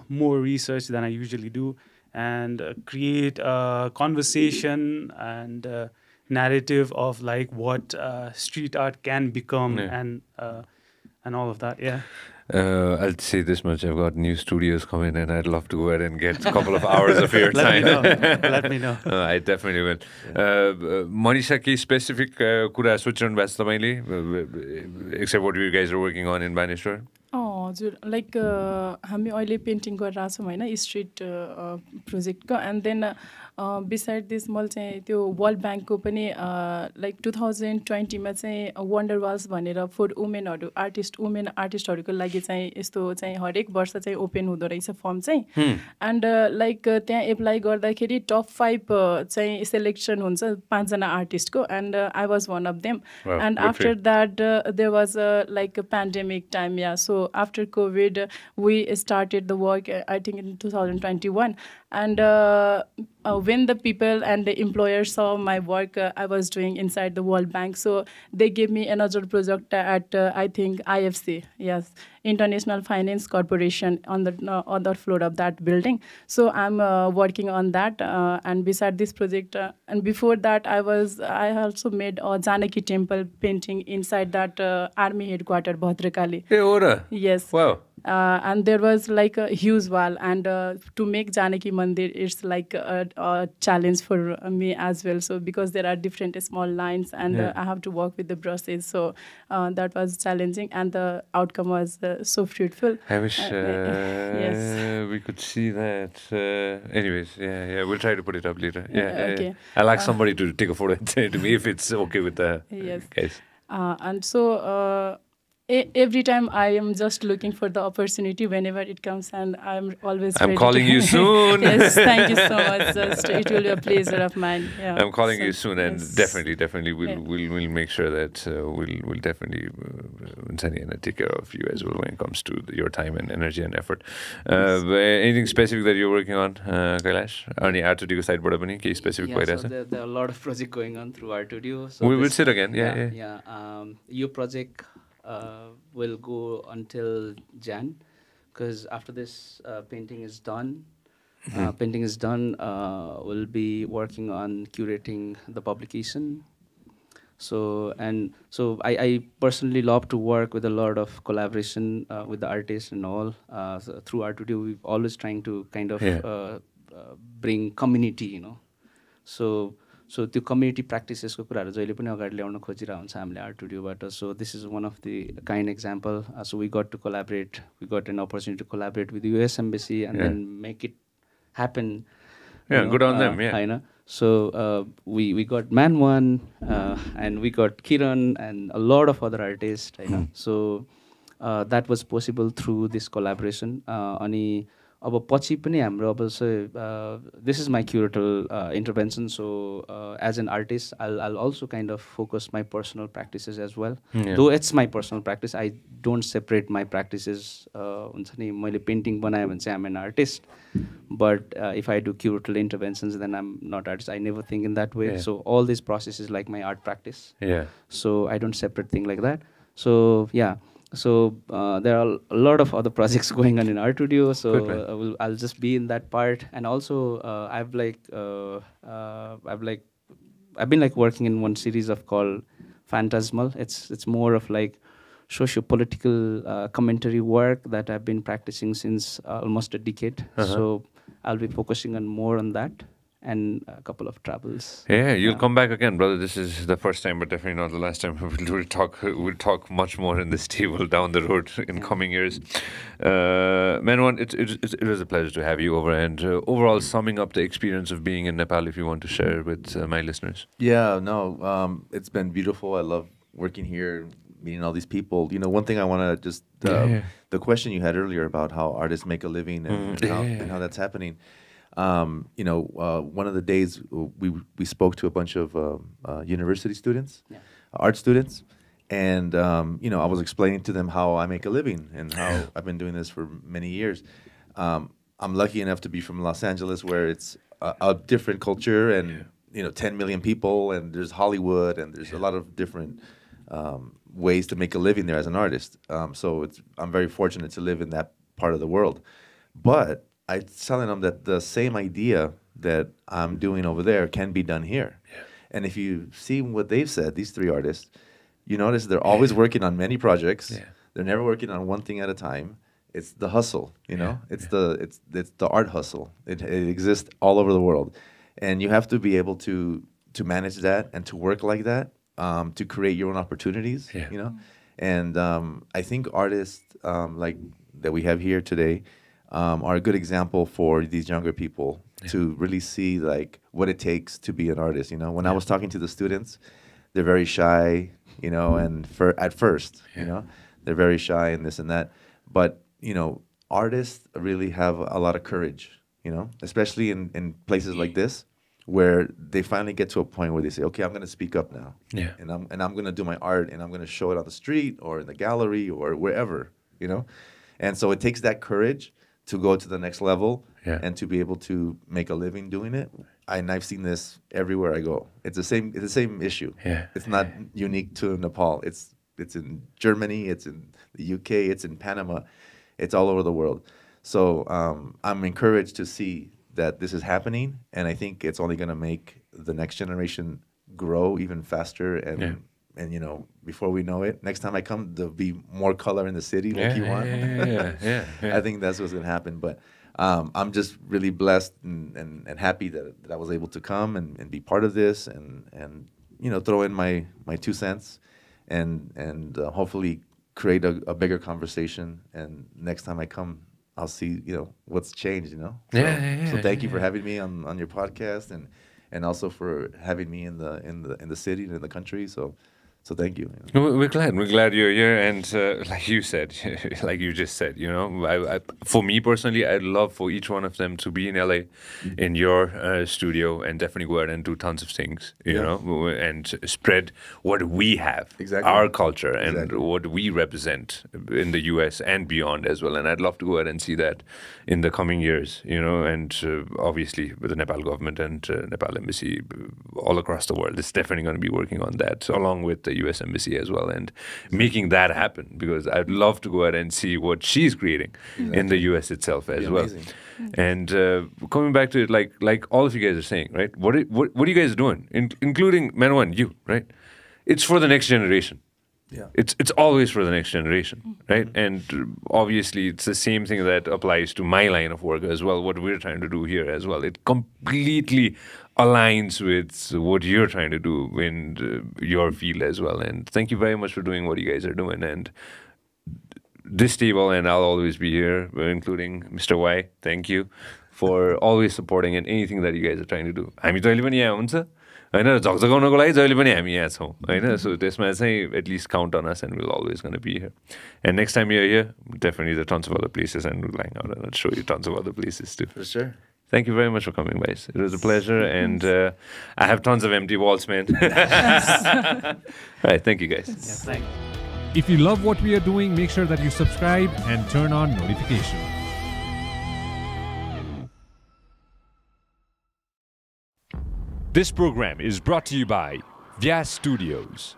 more research than I usually do, and create a conversation and narrative of like what street art can become, and all of that. I'll say this much: I've got new studios coming, and I'd love to go ahead and get a couple of hours of your time. Let me know. I definitely will. Manisha, के specific कुरा सोचिरहनु भएको छ तपाईँले, except what you guys are working on in Banishwar? हजुर, like हामी अहिले painting गरिरहेको छौँ होइन स्ट्रिट प्रोजेक्टको, एन्ड देन बिसाइड दिस मैले चाहिँ त्यो वर्ल्ड ब्याङ्कको पनि लाइक 2020मा चाहिँ वन्डर वाल्स भनेर फर वुमेन आर्टिस्टहरूको लागि चाहिँ यस्तो चाहिँ हरेक वर्ष चाहिँ ओपन हुँदो रहेछ फर्म चाहिँ, एन्ड लाइक त्यहाँ एप्लाई गर्दाखेरि टप 5 चाहिँ सेलेक्सन हुन्छ 5 जना आर्टिस्टको, and I was one of them, and after that there was like a pandemic time, so after COVID we started the work I think in 2021, And when the people and the employers saw my work I was doing inside the World Bank, so they gave me another project at I think IFC, yes, International Finance Corporation, on the other floor of that building. So I'm working on that, and beside this project, and before that I also made a Janaki temple painting inside that army headquarters Bhadrakali. Hey, Ora. Yes. Wow. And there was like a huge wall, and to make Janaki Mandir, it's like a challenge for me as well. So because there are different small lines, and I have to work with the brushes, so that was challenging, and the outcome was so fruitful. I wish yes. we could see that. Anyways, yeah, we'll try to put it up later. Okay. I'll ask somebody to take a photo and send it to me if it's okay with the guys. And so every time I am just looking for the opportunity whenever it comes, and I'm always I'm ready calling to you soon. Yes, thank you so much. Just, it will be a pleasure of mine. Yeah. I'm calling you soon, and yes. definitely we'll make sure that we'll definitely Sanjay and I take care of you as well when it comes to your time and energy and effort. Anything specific that you're working on, Kailash? Any Artudio side but any case specific? Yeah, so there are a lot of projects going on through Artudio. So we will sit again. Your project will go until Jan, because after this painting is done, we'll be working on curating the publication. So I personally love to work with a lot of collaboration with the artists and all. So through Artudio, we've always trying to kind of bring community, you know. So the community practices को कुराहरु जहिले पनि अगाडि ल्याउन खोजिरा हुन्छ हामीले आर्टुडियोबाट. So this is one of the kind example. So we got an opportunity to collaborate with the US Embassy and then make it happen. Yeah, good on them. Yeah. I know. So we got Man1 and we got Kiran and a lot of other artists. I know. So that was possible through this collaboration. Ani अब पछि पनि हाम्रो अब this is my curatorial intervention, so as an artist I'll also kind of focus my personal practices as well. Though it's my personal practice, I don't separate my practices. हुन्छ नि मैले painting बनाएँ भने चाहिँ I'm an artist, but if I do curatorial interventions then I'm not artist. I never think in that way. So all this process is like my art practice. So I don't separate thing like that. So so there are a lot of other projects going on in Artudio, so I'll just be in that part. And also I've been like working in one series of called Phantasmal. It's more of like socio-political commentary work that I've been practicing since almost a decade. So I'll be focusing on more on that and a couple of travels. Yeah, you'll come back again, brother. This is the first time, but definitely not the last time. We'll talk much more in this table down the road in coming years. Man1, it was a pleasure to have you over. And overall, summing up the experience of being in Nepal, if you want to share with my listeners. Yeah, no, it's been beautiful. I love working here, meeting all these people. You know, one thing I want to just the question you had earlier about how artists make a living and how that's happening. You know, one of the days we spoke to a bunch of university students, art students, and you know, I was explaining to them how I make a living and how I've been doing this for many years. I'm lucky enough to be from Los Angeles, where it's a different culture and you know, 10 million people, and there's Hollywood, and there's a lot of different ways to make a living there as an artist. So I'm very fortunate to live in that part of the world, but I was telling them that the same idea that I'm doing over there can be done here. And if you see what they've said, these three artists, you notice they're always working on many projects. They're never working on one thing at a time. It's the hustle, you know. It's the art hustle. It exists all over the world, and you have to be able to manage that and to work like that, to create your own opportunities, you know. And I think artists like that we have here today are a good example for these younger people to really see like what it takes to be an artist. You know, when I was talking to the students, they're very shy, you know, and at first, you know, they're very shy and this and that. But, you know, artists really have a lot of courage, you know, especially in places like this, where they finally get to a point where they say, okay, I'm going to speak up now. And I'm going to do my art, and I'm going to show it on the street or in the gallery or wherever, you know. And so it takes that courage to go to the next level Yeah. and to be able to make a living doing it. And I've seen this everywhere I go. It's the same issue. Yeah. It's not unique to Nepal. It's in Germany, it's in the UK, it's in Panama, it's all over the world. So I'm encouraged to see that this is happening, and I think it's only going to make the next generation grow even faster. And you know, before we know it, next time I come, there'll be more color in the city like you want. Yeah. I think that's what's going to happen. But I'm just really blessed and happy that I was able to come and be part of this and you know, throw in my 2 cents and hopefully create a bigger conversation. And next time I come, I'll see, you know, what's changed, you know. So thank you for having me on your podcast and also for having me in the city and in the country. So thank you. No, we're glad you're here, and like you said, like you just said, you know, I, for me personally, I'd love for each one of them to be in LA, in your studio, and definitely go out and do tons of things, you know, and spread what we have, our culture, and what we represent in the US and beyond as well. And I'd love to go out and see that in the coming years, you know, and obviously with the Nepal government and Nepal embassy all across the world, it's definitely going to be working on that, along with the US Embassy as well, and making that happen, because I'd love to go out and see what she's creating in the US itself as well. And coming back to it, like all of you guys are saying, right? What are you guys doing, including Menwan, you, right? It's for the next generation. Yeah. It's always for the next generation, right? And obviously, it's the same thing that applies to my line of work as well, what we're trying to do here as well. It completely aligns with what you're trying to do in your field as well. And thank you very much for doing what you guys are doing. And this table, and I'll always be here, including Mr. Y, thank you for always supporting and anything that you guys are trying to do. हामी जहिले पनि यहाँ हुन्छ हैन, झकझकाउनको लागि जहिले पनि हामी यहाँ छौँ हैन. So त्यसमा चाहिँ at least count on us, and we'll always going to be here. And next time you're here, definitely there are tons of other places, and we'll hang out and I'll show you tons of other places too. For sure. Thank you very much for coming, guys. It was a pleasure, and I have tons of empty walls, man. All right, thank you, guys. Yeah, thanks. If you love what we are doing, make sure that you subscribe and turn on notifications. This program is brought to you by Vyas Studios.